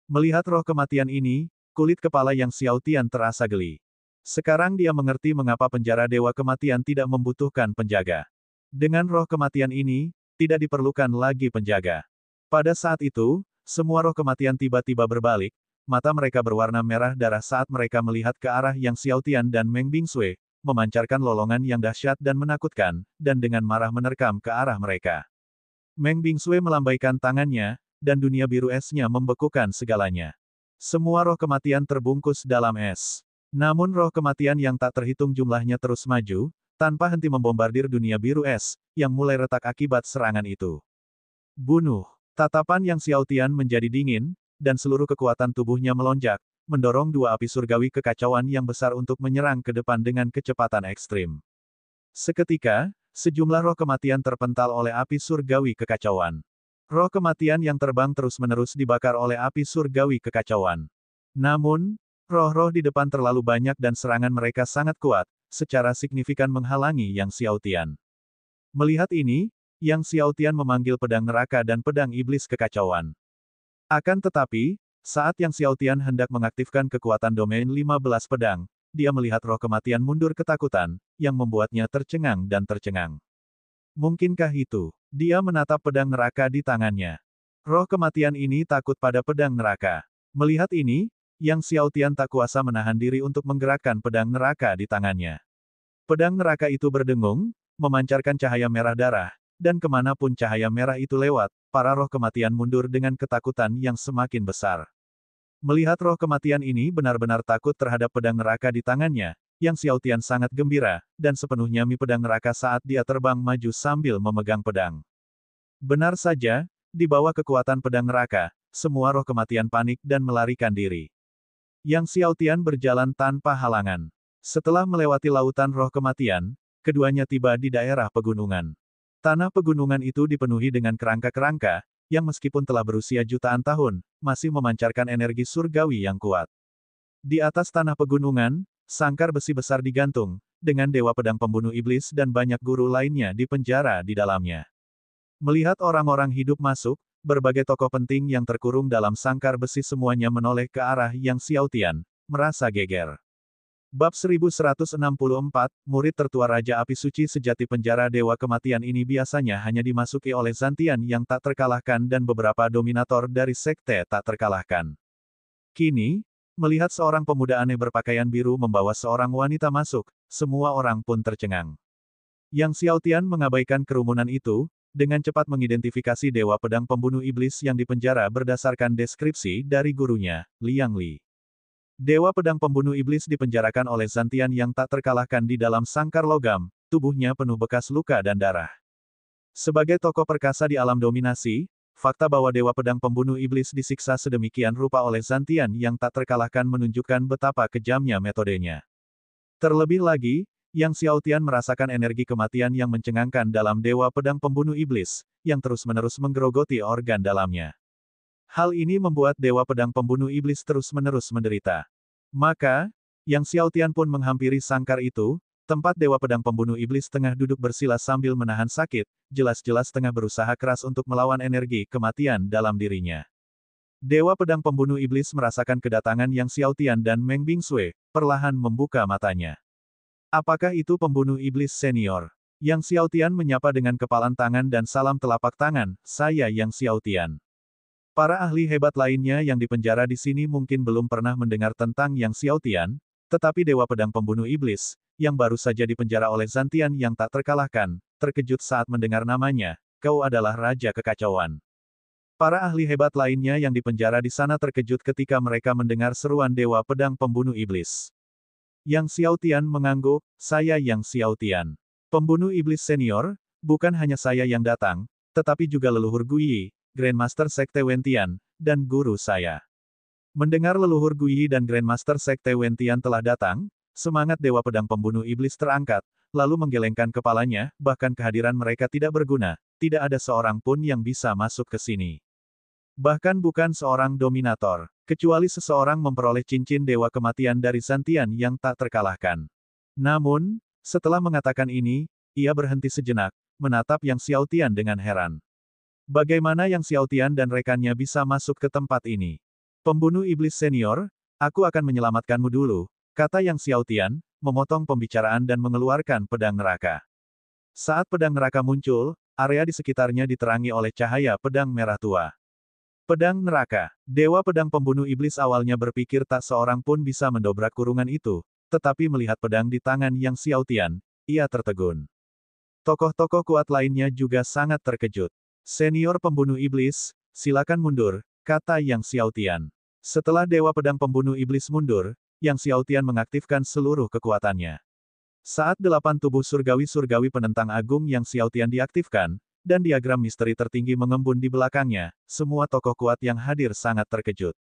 Melihat roh kematian ini, kulit kepala Yang Xiaotian terasa geli. Sekarang dia mengerti mengapa penjara Dewa Kematian tidak membutuhkan penjaga. Dengan roh kematian ini, tidak diperlukan lagi penjaga. Pada saat itu, semua roh kematian tiba-tiba berbalik, mata mereka berwarna merah darah saat mereka melihat ke arah Yang Xiaotian dan Meng Bingsue, memancarkan lolongan yang dahsyat dan menakutkan, dan dengan marah menerkam ke arah mereka. Meng Bingsue melambaikan tangannya, dan dunia biru esnya membekukan segalanya. Semua roh kematian terbungkus dalam es. Namun roh kematian yang tak terhitung jumlahnya terus maju, tanpa henti membombardir dunia biru es, yang mulai retak akibat serangan itu. Bunuh. Tatapan Yang Xiaotian menjadi dingin, dan seluruh kekuatan tubuhnya melonjak, mendorong dua api surgawi kekacauan yang besar untuk menyerang ke depan dengan kecepatan ekstrim. Seketika, sejumlah roh kematian terpental oleh api surgawi kekacauan. Roh kematian yang terbang terus-menerus dibakar oleh api surgawi kekacauan. Namun, roh-roh di depan terlalu banyak dan serangan mereka sangat kuat, secara signifikan menghalangi Yang Xiaotian. Melihat ini, Yang Xiaotian memanggil pedang neraka dan pedang iblis kekacauan. Akan tetapi, saat Yang Xiaotian hendak mengaktifkan kekuatan domain 15 pedang, dia melihat roh kematian mundur ketakutan, yang membuatnya tercengang dan tercengang. Mungkinkah itu? Dia menatap pedang neraka di tangannya. Roh kematian ini takut pada pedang neraka. Melihat ini, Yang Xiaotian tak kuasa menahan diri untuk menggerakkan pedang neraka di tangannya. Pedang neraka itu berdengung, memancarkan cahaya merah darah, dan kemanapun cahaya merah itu lewat, para roh kematian mundur dengan ketakutan yang semakin besar. Melihat roh kematian ini benar-benar takut terhadap pedang neraka di tangannya, Yang Xiaotian sangat gembira, dan sepenuhnya pedang neraka saat dia terbang maju sambil memegang pedang. Benar saja, di bawah kekuatan pedang neraka, semua roh kematian panik dan melarikan diri. Yang Xiaotian berjalan tanpa halangan. Setelah melewati lautan roh kematian, keduanya tiba di daerah pegunungan. Tanah pegunungan itu dipenuhi dengan kerangka-kerangka, yang meskipun telah berusia jutaan tahun, masih memancarkan energi surgawi yang kuat. Di atas tanah pegunungan, sangkar besi besar digantung, dengan dewa pedang pembunuh iblis dan banyak guru lainnya di penjara di dalamnya. Melihat orang-orang hidup masuk, berbagai tokoh penting yang terkurung dalam sangkar besi semuanya menoleh ke arah Yang Xiaotian, merasa geger. Bab 1164, murid tertua Raja Api Suci Sejati. Penjara Dewa Kematian ini biasanya hanya dimasuki oleh Zantian yang tak terkalahkan dan beberapa dominator dari sekte tak terkalahkan. Kini, melihat seorang pemuda aneh berpakaian biru membawa seorang wanita masuk, semua orang pun tercengang. Yang Xiaotian mengabaikan kerumunan itu, dengan cepat mengidentifikasi Dewa Pedang Pembunuh Iblis yang dipenjara berdasarkan deskripsi dari gurunya, Liang Li. Dewa Pedang Pembunuh Iblis dipenjarakan oleh Zantian yang tak terkalahkan di dalam sangkar logam, tubuhnya penuh bekas luka dan darah. Sebagai tokoh perkasa di alam dominasi, fakta bahwa Dewa Pedang Pembunuh Iblis disiksa sedemikian rupa oleh Zantian yang tak terkalahkan menunjukkan betapa kejamnya metodenya. Terlebih lagi, Yang Xiaotian merasakan energi kematian yang mencengangkan dalam Dewa Pedang Pembunuh Iblis, yang terus-menerus menggerogoti organ dalamnya. Hal ini membuat Dewa Pedang Pembunuh Iblis terus-menerus menderita. Maka, Yang Xiaotian pun menghampiri sangkar itu, tempat Dewa Pedang Pembunuh Iblis tengah duduk bersila sambil menahan sakit, jelas-jelas tengah berusaha keras untuk melawan energi kematian dalam dirinya. Dewa Pedang Pembunuh Iblis merasakan kedatangan Yang Xiaotian dan Meng Bingsui, perlahan membuka matanya. Apakah itu pembunuh iblis senior? Yang Xiaotian menyapa dengan kepalan tangan dan salam telapak tangan, saya Yang Xiaotian. Para ahli hebat lainnya yang dipenjara di sini mungkin belum pernah mendengar tentang Yang Xiaotian, tetapi Dewa Pedang Pembunuh Iblis, yang baru saja dipenjara oleh Zantian yang tak terkalahkan, terkejut saat mendengar namanya, kau adalah Raja Kekacauan. Para ahli hebat lainnya yang dipenjara di sana terkejut ketika mereka mendengar seruan Dewa Pedang Pembunuh Iblis. Yang Xiaotian mengangguk, saya Yang Xiaotian. Pembunuh Iblis Senior, bukan hanya saya yang datang, tetapi juga leluhur Guyi, Grandmaster Sekte Wentian, dan guru saya. Mendengar leluhur Guyi dan Grandmaster Sekte Wentian telah datang, semangat Dewa Pedang Pembunuh Iblis terangkat, lalu menggelengkan kepalanya, bahkan kehadiran mereka tidak berguna, tidak ada seorang pun yang bisa masuk ke sini. Bahkan bukan seorang dominator, kecuali seseorang memperoleh cincin Dewa Kematian dari Zantian yang tak terkalahkan. Namun, setelah mengatakan ini, ia berhenti sejenak, menatap Yang Xiaotian dengan heran. Bagaimana Yang Xiaotian dan rekannya bisa masuk ke tempat ini? Pembunuh Iblis Senior, aku akan menyelamatkanmu dulu, kata Yang Xiaotian, memotong pembicaraan dan mengeluarkan pedang neraka. Saat pedang neraka muncul, area di sekitarnya diterangi oleh cahaya pedang merah tua. Pedang neraka, Dewa Pedang Pembunuh Iblis awalnya berpikir tak seorang pun bisa mendobrak kurungan itu, tetapi melihat pedang di tangan Yang Xiaotian, ia tertegun. Tokoh-tokoh kuat lainnya juga sangat terkejut. Senior Pembunuh Iblis, silakan mundur, kata Yang Xiaotian. Setelah Dewa Pedang Pembunuh Iblis mundur, Yang Xiaotian mengaktifkan seluruh kekuatannya. Saat 8 tubuh surgawi-surgawi penentang agung Yang Xiaotian diaktifkan, dan diagram misteri tertinggi mengembun di belakangnya, semua tokoh kuat yang hadir sangat terkejut.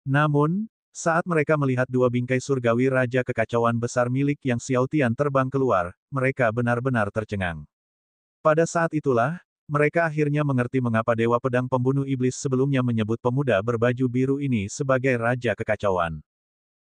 Namun, saat mereka melihat dua bingkai surgawi Raja Kekacauan Besar milik Yang Xiaotian terbang keluar, mereka benar-benar tercengang. Pada saat itulah, mereka akhirnya mengerti mengapa Dewa Pedang Pembunuh Iblis sebelumnya menyebut pemuda berbaju biru ini sebagai Raja Kekacauan.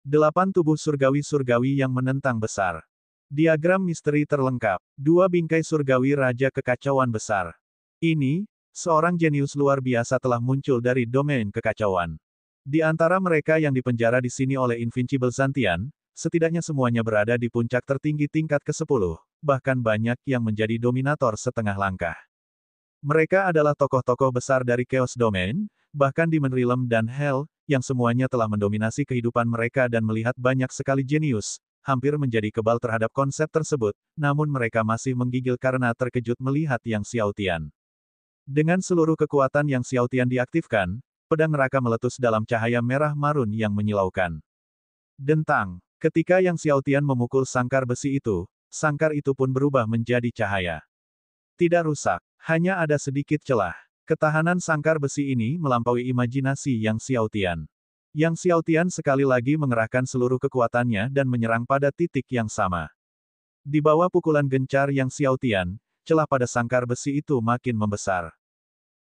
8 tubuh surgawi-surgawi yang menentang besar. Diagram misteri terlengkap. 2 bingkai surgawi Raja Kekacauan Besar. Ini, seorang jenius luar biasa telah muncul dari domain kekacauan. Di antara mereka yang dipenjara di sini oleh Invincible Zantian, setidaknya semuanya berada di puncak tertinggi tingkat ke-10, bahkan banyak yang menjadi dominator setengah langkah. Mereka adalah tokoh-tokoh besar dari Chaos Domain, bahkan Demon Realm dan Hell, yang semuanya telah mendominasi kehidupan mereka dan melihat banyak sekali jenius, hampir menjadi kebal terhadap konsep tersebut, namun mereka masih menggigil karena terkejut melihat Yang Xiaotian. Dengan seluruh kekuatan Yang Xiaotian diaktifkan, pedang neraka meletus dalam cahaya merah marun yang menyilaukan. Dentang, ketika Yang Xiaotian memukul sangkar besi itu, sangkar itu pun berubah menjadi cahaya. Tidak rusak, hanya ada sedikit celah. Ketahanan sangkar besi ini melampaui imajinasi Yang Xiaotian. Yang Xiaotian sekali lagi mengerahkan seluruh kekuatannya dan menyerang pada titik yang sama. Di bawah pukulan gencar Yang Xiaotian, celah pada sangkar besi itu makin membesar.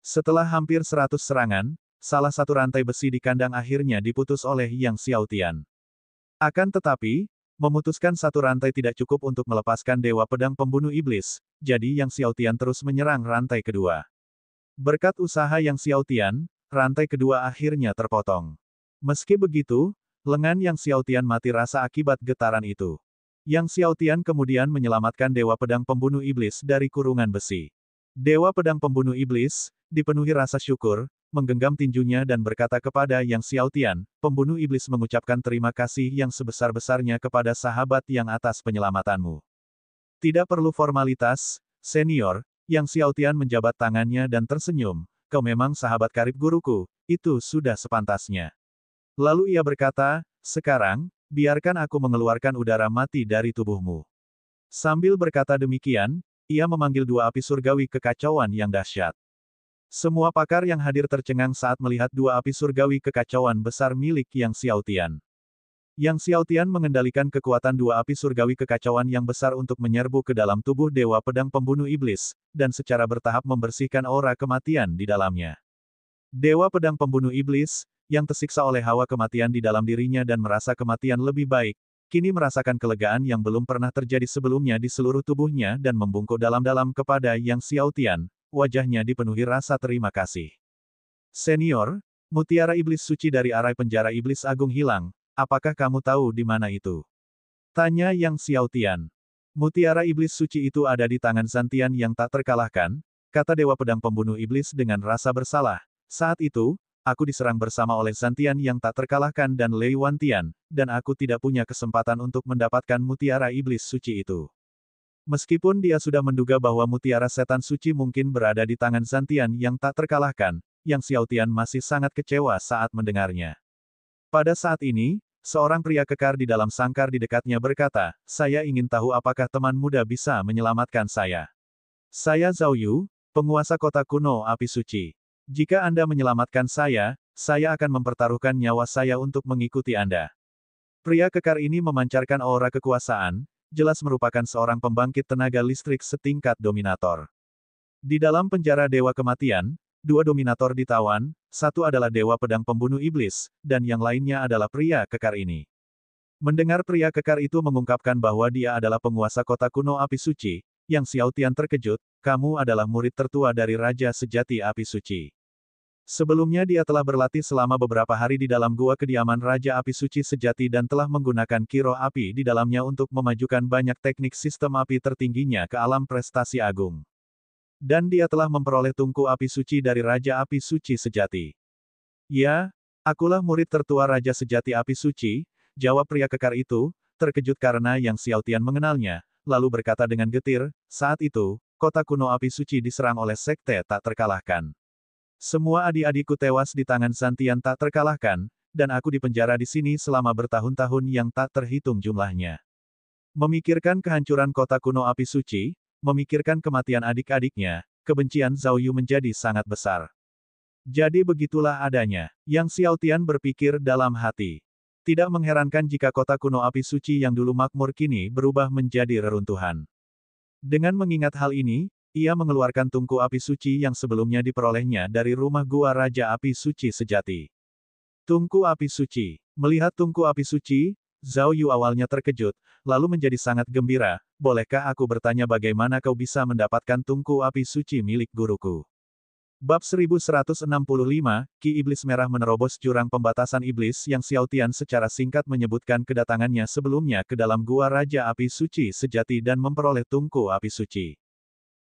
Setelah hampir 100 serangan, salah satu rantai besi di kandang akhirnya diputus oleh Yang Xiaotian. Akan tetapi, memutuskan satu rantai tidak cukup untuk melepaskan Dewa Pedang Pembunuh Iblis, jadi Yang Xiaotian terus menyerang rantai kedua. Berkat usaha Yang Xiaotian, rantai kedua akhirnya terpotong. Meski begitu, lengan Yang Xiaotian mati rasa akibat getaran itu. Yang Xiaotian kemudian menyelamatkan Dewa Pedang Pembunuh Iblis dari kurungan besi. Dewa Pedang Pembunuh Iblis, dipenuhi rasa syukur, menggenggam tinjunya dan berkata kepada Yang Xiaotian, Pembunuh Iblis mengucapkan terima kasih yang sebesar-besarnya kepada sahabat yang atas penyelamatanmu. Tidak perlu formalitas, senior, Yang Xiaotian menjabat tangannya dan tersenyum, kau memang sahabat karib guruku, itu sudah sepantasnya. Lalu ia berkata, sekarang, biarkan aku mengeluarkan udara mati dari tubuhmu. Sambil berkata demikian, ia memanggil dua api surgawi kekacauan yang dahsyat. Semua pakar yang hadir tercengang saat melihat dua api surgawi kekacauan besar milik Yang Xiaotian. Yang Xiaotian mengendalikan kekuatan dua api surgawi kekacauan yang besar untuk menyerbu ke dalam tubuh Dewa Pedang Pembunuh Iblis, dan secara bertahap membersihkan aura kematian di dalamnya. Dewa Pedang Pembunuh Iblis, yang tersiksa oleh hawa kematian di dalam dirinya dan merasa kematian lebih baik, kini merasakan kelegaan yang belum pernah terjadi sebelumnya di seluruh tubuhnya dan membungkuk dalam-dalam kepada Yang Xiaotian, wajahnya dipenuhi rasa terima kasih. Senior, mutiara iblis suci dari arai penjara iblis agung hilang, apakah kamu tahu di mana itu? Tanya Yang Xiaotian. Mutiara iblis suci itu ada di tangan Zantian yang tak terkalahkan, kata Dewa Pedang Pembunuh Iblis dengan rasa bersalah. Saat itu, aku diserang bersama oleh Zantian yang tak terkalahkan dan Lei Wantian, dan aku tidak punya kesempatan untuk mendapatkan mutiara iblis suci itu. Meskipun dia sudah menduga bahwa mutiara setan suci mungkin berada di tangan Zantian yang tak terkalahkan, Yang Xiaotian masih sangat kecewa saat mendengarnya. Pada saat ini, seorang pria kekar di dalam sangkar di dekatnya berkata, saya ingin tahu apakah teman muda bisa menyelamatkan saya. Saya Zhao Yu, penguasa kota kuno api suci. Jika Anda menyelamatkan saya akan mempertaruhkan nyawa saya untuk mengikuti Anda. Pria kekar ini memancarkan aura kekuasaan, jelas merupakan seorang pembangkit tenaga listrik setingkat dominator. Di dalam penjara Dewa Kematian, dua dominator ditawan, satu adalah Dewa Pedang Pembunuh Iblis, dan yang lainnya adalah pria kekar ini. Mendengar pria kekar itu mengungkapkan bahwa dia adalah penguasa kota kuno api suci, Yang Xiaotian terkejut, kamu adalah murid tertua dari Raja Sejati Api Suci. Sebelumnya dia telah berlatih selama beberapa hari di dalam gua kediaman Raja Api Suci Sejati dan telah menggunakan kiro api di dalamnya untuk memajukan banyak teknik sistem api tertingginya ke alam prestasi agung. Dan dia telah memperoleh tungku api suci dari Raja Api Suci Sejati. Ya, akulah murid tertua Raja Sejati Api Suci, jawab pria kekar itu, terkejut karena Yang Xiaotian mengenalnya, lalu berkata dengan getir, saat itu, kota kuno api suci diserang oleh sekte tak terkalahkan. Semua adik-adikku tewas di tangan Zantian tak terkalahkan, dan aku dipenjara di sini selama bertahun-tahun yang tak terhitung jumlahnya. Memikirkan kehancuran kota kuno api suci, memikirkan kematian adik-adiknya, kebencian Zhao Yu menjadi sangat besar. Jadi begitulah adanya, Yang Xiaotian berpikir dalam hati. Tidak mengherankan jika kota kuno api suci yang dulu makmur kini berubah menjadi reruntuhan. Dengan mengingat hal ini, ia mengeluarkan tungku api suci yang sebelumnya diperolehnya dari rumah gua Raja Api Suci Sejati. Tungku api suci. Melihat tungku api suci, Zhao Yu awalnya terkejut, lalu menjadi sangat gembira. Bolehkah aku bertanya bagaimana kau bisa mendapatkan tungku api suci milik guruku? Bab 1165, Ki Iblis Merah menerobos jurang pembatasan iblis. Yang Xiaotian secara singkat menyebutkan kedatangannya sebelumnya ke dalam gua Raja Api Suci Sejati dan memperoleh tungku api suci.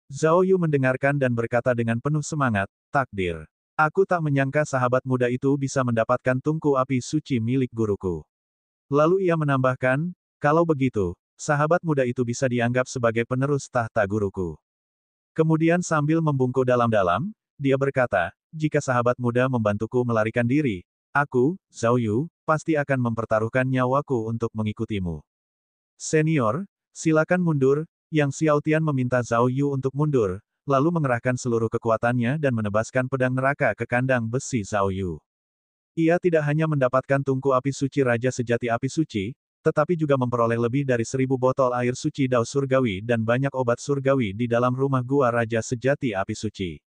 Zhao Yu mendengarkan dan berkata dengan penuh semangat, takdir. Aku tak menyangka sahabat muda itu bisa mendapatkan tungku api suci milik guruku. Lalu ia menambahkan, kalau begitu, sahabat muda itu bisa dianggap sebagai penerus tahta guruku. Kemudian sambil membungkuk dalam-dalam, dia berkata, jika sahabat muda membantuku melarikan diri, aku, Zhao Yu, pasti akan mempertaruhkan nyawaku untuk mengikutimu. Senior, silakan mundur. Yang Xiaotian meminta Zhao Yu untuk mundur, lalu mengerahkan seluruh kekuatannya dan menebaskan pedang neraka ke kandang besi Zhao Yu. Ia tidak hanya mendapatkan tungku api suci Raja Sejati Api Suci, tetapi juga memperoleh lebih dari 1000 botol air suci Dao Surgawi dan banyak obat surgawi di dalam rumah gua Raja Sejati Api Suci.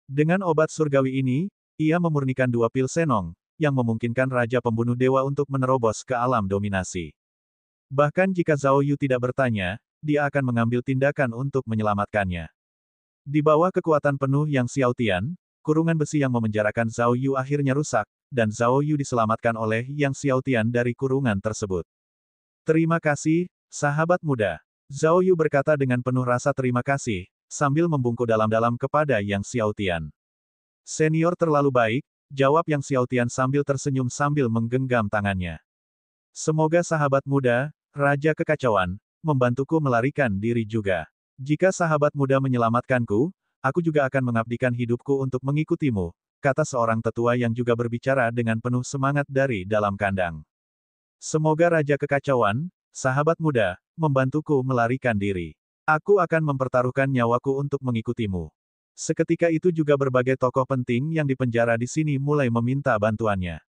Dengan obat surgawi ini, ia memurnikan 2 pil senong, yang memungkinkan Raja Pembunuh Dewa untuk menerobos ke alam dominasi. Bahkan jika Zhao Yu tidak bertanya, dia akan mengambil tindakan untuk menyelamatkannya. Di bawah kekuatan penuh Yang Xiaotian, kurungan besi yang memenjarakan Zhao Yu akhirnya rusak, dan Zhao Yu diselamatkan oleh Yang Xiaotian dari kurungan tersebut. Terima kasih, sahabat muda. Zhao Yu berkata dengan penuh rasa terima kasih, sambil membungkuk dalam-dalam kepada Yang Xiaotian. Senior terlalu baik, jawab Yang Xiaotian sambil tersenyum sambil menggenggam tangannya. Semoga sahabat muda, Raja Kekacauan, membantuku melarikan diri juga. Jika sahabat muda menyelamatkanku, aku juga akan mengabdikan hidupku untuk mengikutimu, kata seorang tetua yang juga berbicara dengan penuh semangat dari dalam kandang. Semoga Raja Kekacauan, sahabat muda, membantuku melarikan diri. Aku akan mempertaruhkan nyawaku untuk mengikutimu. Seketika itu juga berbagai tokoh penting yang dipenjara di sini mulai meminta bantuannya.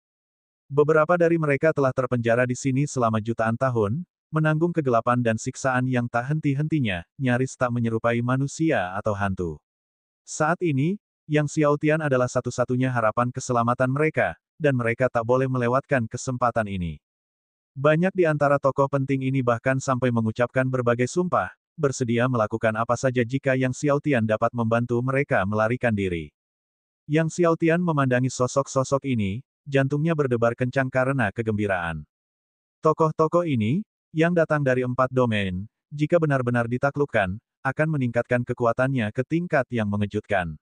Beberapa dari mereka telah terpenjara di sini selama jutaan tahun, menanggung kegelapan dan siksaan yang tak henti-hentinya, nyaris tak menyerupai manusia atau hantu. Saat ini, Yang Xiaotian adalah satu-satunya harapan keselamatan mereka, dan mereka tak boleh melewatkan kesempatan ini. Banyak di antara tokoh penting ini bahkan sampai mengucapkan berbagai sumpah, bersedia melakukan apa saja jika Yang Xiaotian dapat membantu mereka melarikan diri. Yang Xiaotian memandangi sosok-sosok ini, jantungnya berdebar kencang karena kegembiraan. Tokoh-tokoh ini, yang datang dari 4 domain, jika benar-benar ditaklukkan, akan meningkatkan kekuatannya ke tingkat yang mengejutkan.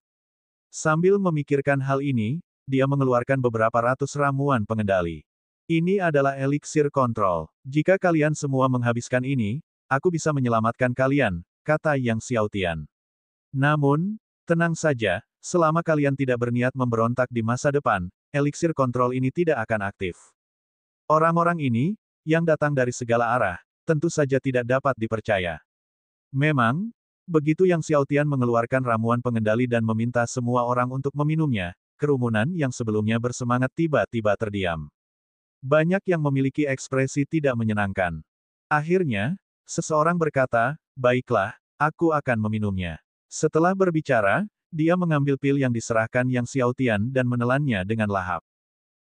Sambil memikirkan hal ini, dia mengeluarkan beberapa ratus ramuan pengendali. Ini adalah eliksir kontrol. Jika kalian semua menghabiskan ini, aku bisa menyelamatkan kalian, kata Yang Xiaotian. Namun, tenang saja, selama kalian tidak berniat memberontak di masa depan, eliksir kontrol ini tidak akan aktif. Orang-orang ini, yang datang dari segala arah, tentu saja tidak dapat dipercaya. Memang, begitu Yang Xiaotian mengeluarkan ramuan pengendali dan meminta semua orang untuk meminumnya, kerumunan yang sebelumnya bersemangat tiba-tiba terdiam. Banyak yang memiliki ekspresi tidak menyenangkan. Akhirnya, seseorang berkata, baiklah, aku akan meminumnya. Setelah berbicara, dia mengambil pil yang diserahkan Yang Xiaotian dan menelannya dengan lahap.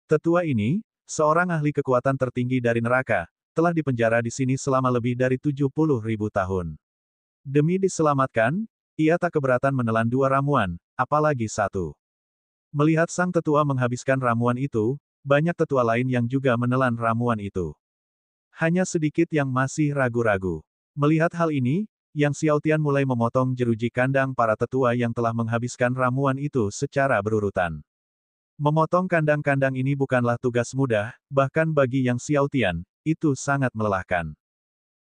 Tetua ini, seorang ahli kekuatan tertinggi dari neraka, telah dipenjara di sini selama lebih dari 70.000 tahun. Demi diselamatkan, ia tak keberatan menelan 2 ramuan, apalagi 1. Melihat sang tetua menghabiskan ramuan itu, banyak tetua lain yang juga menelan ramuan itu. Hanya sedikit yang masih ragu-ragu. Melihat hal ini, Yang Xiaotian mulai memotong jeruji kandang para tetua yang telah menghabiskan ramuan itu secara berurutan. Memotong kandang-kandang ini bukanlah tugas mudah, bahkan bagi Yang Xiaotian, itu sangat melelahkan.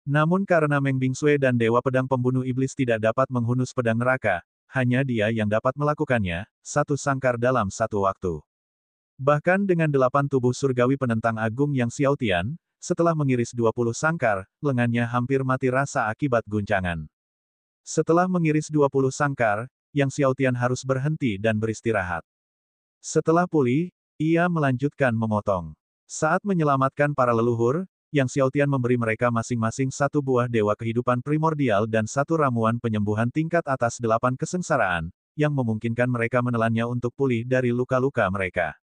Namun karena Meng Bingsui dan Dewa Pedang Pembunuh Iblis tidak dapat menghunus pedang neraka, hanya dia yang dapat melakukannya, satu sangkar dalam satu waktu. Bahkan dengan 8 tubuh surgawi penentang agung yang Xiao Tian, setelah mengiris 20 sangkar, lengannya hampir mati rasa akibat guncangan. Setelah mengiris 20 sangkar, Yang Xiao Tian harus berhenti dan beristirahat. Setelah pulih, ia melanjutkan memotong. Saat menyelamatkan para leluhur, Yang Xiao Tian memberi mereka masing-masing satu buah dewa kehidupan primordial dan satu ramuan penyembuhan tingkat atas 8 kesengsaraan, yang memungkinkan mereka menelannya untuk pulih dari luka-luka mereka.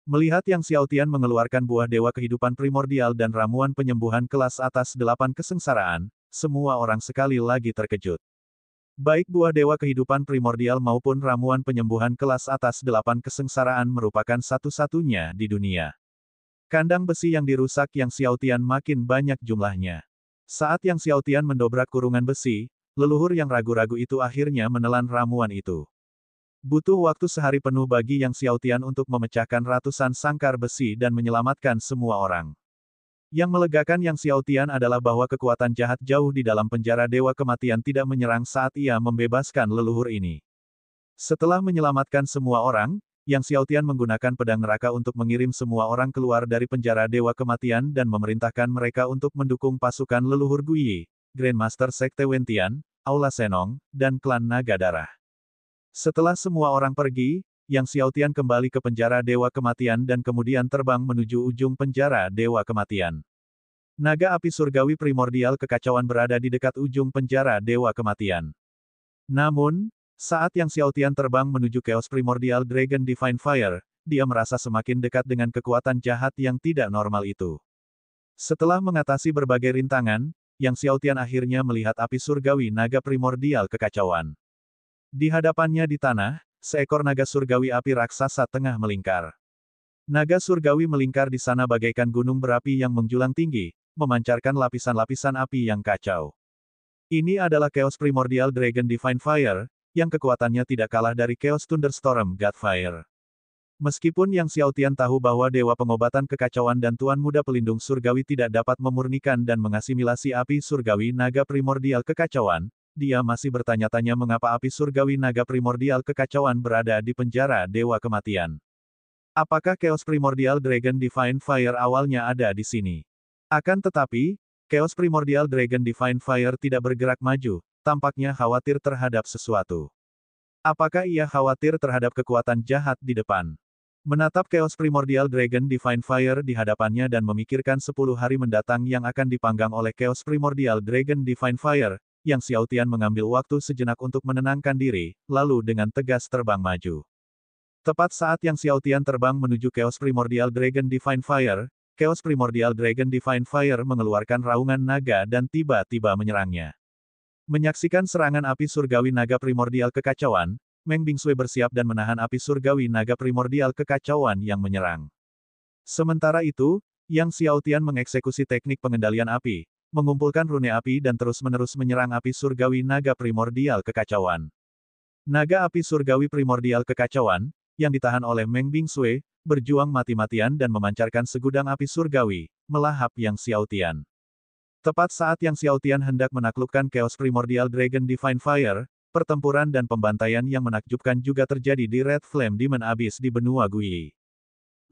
Melihat Yang Xiao Tian mengeluarkan buah dewa kehidupan primordial dan ramuan penyembuhan kelas atas 8 kesengsaraan, semua orang sekali lagi terkejut. Baik buah dewa kehidupan primordial maupun ramuan penyembuhan kelas atas 8 kesengsaraan merupakan satu-satunya di dunia. Kandang besi yang dirusak Yang Xiao Tian makin banyak jumlahnya. Saat Yang Xiao Tian mendobrak kurungan besi, leluhur yang ragu-ragu itu akhirnya menelan ramuan itu. Butuh waktu sehari penuh bagi Yang Xiao Tian untuk memecahkan ratusan sangkar besi dan menyelamatkan semua orang. Yang melegakan Yang Xiao Tian adalah bahwa kekuatan jahat jauh di dalam penjara Dewa Kematian tidak menyerang saat ia membebaskan leluhur ini. Setelah menyelamatkan semua orang, Yang Xiao Tian menggunakan pedang neraka untuk mengirim semua orang keluar dari penjara Dewa Kematian dan memerintahkan mereka untuk mendukung pasukan leluhur Guyi, Grandmaster Sekte Wentian, Aula Senong, dan klan Naga Darah. Setelah semua orang pergi, Yang Xiao Tian kembali ke penjara Dewa Kematian dan kemudian terbang menuju ujung penjara Dewa Kematian. Naga api surgawi primordial kekacauan berada di dekat ujung penjara Dewa Kematian. Namun, saat Yang Xiao Tian terbang menuju Chaos Primordial Dragon Divine Fire, dia merasa semakin dekat dengan kekuatan jahat yang tidak normal itu. Setelah mengatasi berbagai rintangan, Yang Xiao Tian akhirnya melihat api surgawi naga primordial kekacauan. Di hadapannya di tanah, seekor naga surgawi api raksasa tengah melingkar. Naga surgawi melingkar di sana bagaikan gunung berapi yang menjulang tinggi, memancarkan lapisan-lapisan api yang kacau. Ini adalah Chaos Primordial Dragon Divine Fire, yang kekuatannya tidak kalah dari Chaos Thunderstorm God Fire. Meskipun Yang Xiao Tian tahu bahwa Dewa Pengobatan Kekacauan dan Tuan Muda Pelindung Surgawi tidak dapat memurnikan dan mengasimilasi api surgawi naga primordial kekacauan, dia masih bertanya-tanya mengapa api surgawi naga primordial kekacauan berada di penjara Dewa Kematian. Apakah Chaos Primordial Dragon Divine Fire awalnya ada di sini? Akan tetapi, Chaos Primordial Dragon Divine Fire tidak bergerak maju, tampaknya khawatir terhadap sesuatu. Apakah ia khawatir terhadap kekuatan jahat di depan? Menatap Chaos Primordial Dragon Divine Fire di hadapannya dan memikirkan 10 hari mendatang yang akan dipanggang oleh Chaos Primordial Dragon Divine Fire, Yang Xiao Tian mengambil waktu sejenak untuk menenangkan diri, lalu dengan tegas terbang maju. Tepat saat Yang Xiao Tian terbang menuju Chaos Primordial Dragon Divine Fire, Chaos Primordial Dragon Divine Fire mengeluarkan raungan naga dan tiba-tiba menyerangnya. Menyaksikan serangan api surgawi naga primordial kekacauan, Meng Bingsui bersiap dan menahan api surgawi naga primordial kekacauan yang menyerang. Sementara itu, Yang Xiao Tian mengeksekusi teknik pengendalian api, mengumpulkan rune api dan terus-menerus menyerang api surgawi naga primordial kekacauan. Naga api surgawi primordial kekacauan, yang ditahan oleh Meng Bingsui, berjuang mati-matian dan memancarkan segudang api surgawi, melahap Yang Xiao Tian. Tepat saat Yang Xiao Tian hendak menaklukkan Chaos Primordial Dragon Divine Fire, pertempuran dan pembantaian yang menakjubkan juga terjadi di Red Flame Demon Abyss di benua Guyi.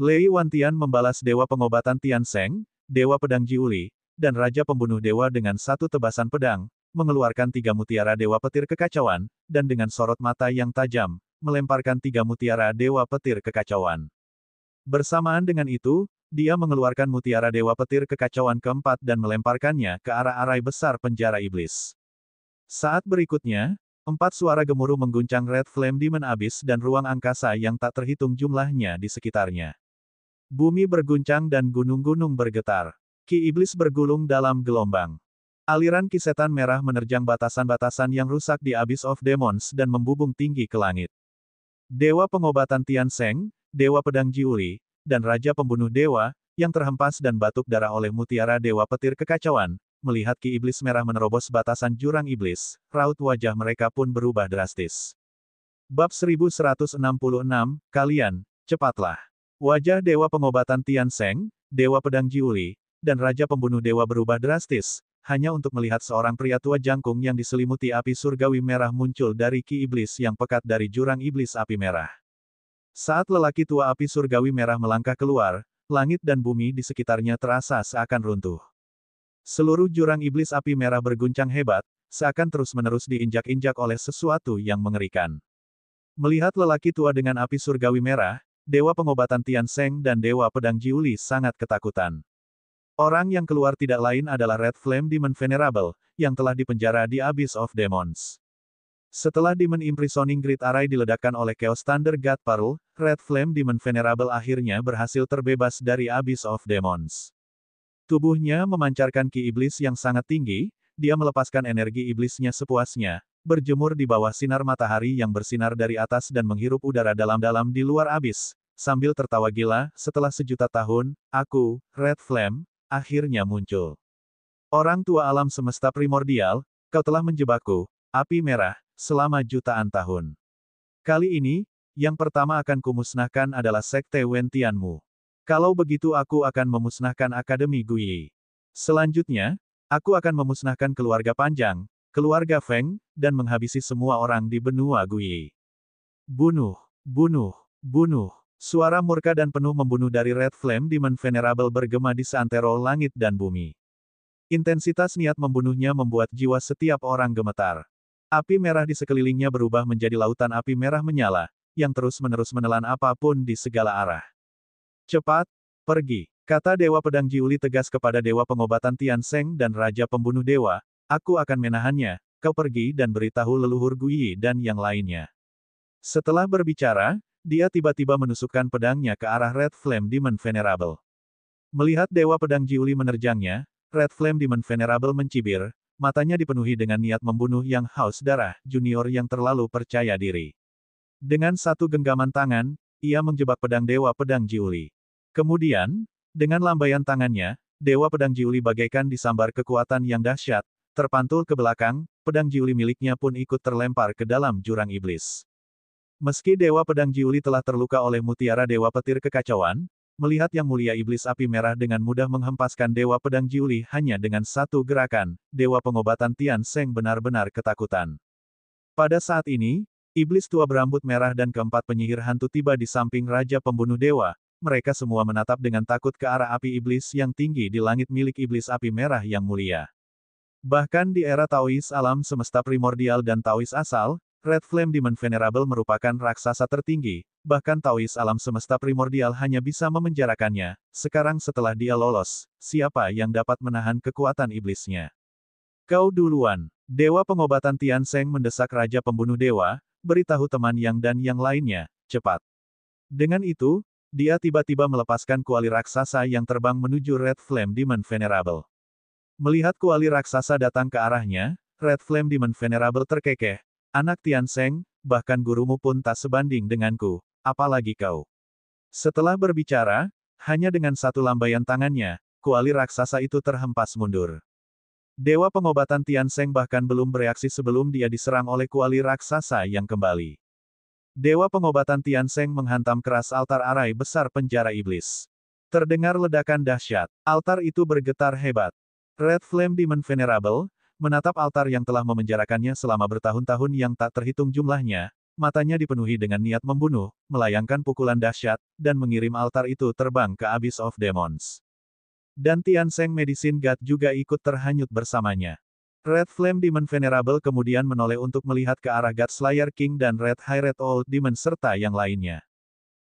Lei Wantian membalas Dewa Pengobatan Tian Sheng, Dewa Pedang Jiuli, dan Raja Pembunuh Dewa dengan satu tebasan pedang, mengeluarkan 3 mutiara Dewa Petir Kekacauan, dan dengan sorot mata yang tajam, melemparkan 3 mutiara Dewa Petir Kekacauan. Bersamaan dengan itu, dia mengeluarkan mutiara Dewa Petir Kekacauan keempat dan melemparkannya ke arah arai besar penjara iblis. Saat berikutnya, 4 suara gemuruh mengguncang Red Flame Demon Abyss dan ruang angkasa yang tak terhitung jumlahnya di sekitarnya. Bumi berguncang dan gunung-gunung bergetar. Ki iblis bergulung dalam gelombang. Aliran ki setan merah menerjang batasan-batasan yang rusak di Abyss of Demons dan membubung tinggi ke langit. Dewa Pengobatan Tian Sheng, Dewa Pedang Jiuli, dan Raja Pembunuh Dewa, yang terhempas dan batuk darah oleh mutiara Dewa Petir Kekacauan, melihat ki iblis merah menerobos batasan jurang iblis, raut wajah mereka pun berubah drastis. Bab 1166, kalian, cepatlah. Wajah Dewa Pengobatan Tian Sheng, Dewa Pedang Jiuli, dan Raja Pembunuh Dewa berubah drastis, hanya untuk melihat seorang pria tua jangkung yang diselimuti api surgawi merah muncul dari ki iblis yang pekat dari jurang iblis api merah. Saat lelaki tua api surgawi merah melangkah keluar, langit dan bumi di sekitarnya terasa seakan runtuh. Seluruh jurang iblis api merah berguncang hebat, seakan terus-menerus diinjak-injak oleh sesuatu yang mengerikan. Melihat lelaki tua dengan api surgawi merah, Dewa Pengobatan Tian Seng dan Dewa Pedang Jiuli sangat ketakutan. Orang yang keluar tidak lain adalah Red Flame Demon Venerable, yang telah dipenjara di Abyss of Demons. Setelah Demon Imprisoning Great Array diledakkan oleh Chaos Thunder God Pearl, Red Flame Demon Venerable akhirnya berhasil terbebas dari Abyss of Demons. Tubuhnya memancarkan ki iblis yang sangat tinggi, dia melepaskan energi iblisnya sepuasnya, berjemur di bawah sinar matahari yang bersinar dari atas dan menghirup udara dalam-dalam di luar abis, sambil tertawa gila, setelah sejuta tahun, aku, Red Flame, akhirnya muncul. Orang tua alam semesta primordial, kau telah menjebakku, api merah, selama jutaan tahun. Kali ini, yang pertama akan kumusnahkan adalah Sekte Wentianmu. Kalau begitu aku akan memusnahkan Akademi Guyi. Selanjutnya, aku akan memusnahkan keluarga Panjang, keluarga Feng, dan menghabisi semua orang di benua Guyi. Bunuh, bunuh, bunuh. Suara murka dan penuh membunuh dari Red Flame Demon Venerable bergema di seantero langit dan bumi. Intensitas niat membunuhnya membuat jiwa setiap orang gemetar. Api merah di sekelilingnya berubah menjadi lautan api merah menyala, yang terus-menerus menelan apapun di segala arah. Cepat, pergi, kata Dewa Pedang Jiuli tegas kepada Dewa Pengobatan Tian Seng dan Raja Pembunuh Dewa, aku akan menahannya, kau pergi dan beritahu leluhur Guyi dan yang lainnya. Setelah berbicara, dia tiba-tiba menusukkan pedangnya ke arah Red Flame Demon Venerable. Melihat Dewa Pedang Jiuli menerjangnya, Red Flame Demon Venerable mencibir, matanya dipenuhi dengan niat membunuh yang haus darah, junior yang terlalu percaya diri. Dengan satu genggaman tangan, ia menjebak pedang Dewa Pedang Jiuli. Kemudian, dengan lambaian tangannya, Dewa Pedang Jiuli bagaikan disambar kekuatan yang dahsyat, terpantul ke belakang, pedang Jiuli miliknya pun ikut terlempar ke dalam jurang iblis. Meski Dewa Pedang Jiuli telah terluka oleh mutiara Dewa Petir Kekacauan, melihat Yang Mulia Iblis Api Merah dengan mudah menghempaskan Dewa Pedang Jiuli hanya dengan satu gerakan, Dewa Pengobatan Tian Seng benar-benar ketakutan. Pada saat ini, Iblis tua berambut merah dan keempat penyihir hantu tiba di samping Raja Pembunuh Dewa, mereka semua menatap dengan takut ke arah api iblis yang tinggi di langit milik Iblis Api Merah yang mulia. Bahkan di era Taois alam semesta primordial dan Taois asal, Red Flame Demon Venerable merupakan raksasa tertinggi, bahkan Taois alam semesta primordial hanya bisa memenjarakannya. Sekarang setelah dia lolos, siapa yang dapat menahan kekuatan iblisnya? Kau duluan. Dewa Pengobatan Tian Seng mendesak Raja Pembunuh Dewa, beritahu teman yang dan yang lainnya, cepat. Dengan itu, dia tiba-tiba melepaskan kuali raksasa yang terbang menuju Red Flame Demon Venerable. Melihat kuali raksasa datang ke arahnya, Red Flame Demon Venerable terkekeh, anak Tian Seng, bahkan gurumu pun tak sebanding denganku, apalagi kau. Setelah berbicara, hanya dengan satu lambaian tangannya, kuali raksasa itu terhempas mundur. Dewa Pengobatan Tian Seng bahkan belum bereaksi sebelum dia diserang oleh kuali raksasa yang kembali. Dewa Pengobatan Tian Seng menghantam keras altar arai besar penjara iblis. Terdengar ledakan dahsyat, altar itu bergetar hebat. Red Flame Demon Venerable menatap altar yang telah memenjarakannya selama bertahun-tahun yang tak terhitung jumlahnya, matanya dipenuhi dengan niat membunuh, melayangkan pukulan dahsyat, dan mengirim altar itu terbang ke Abyss of Demons. Dan Tian Seng Medicine God juga ikut terhanyut bersamanya. Red Flame Demon Venerable kemudian menoleh untuk melihat ke arah God Slayer King dan Red High Red Old Demon serta yang lainnya.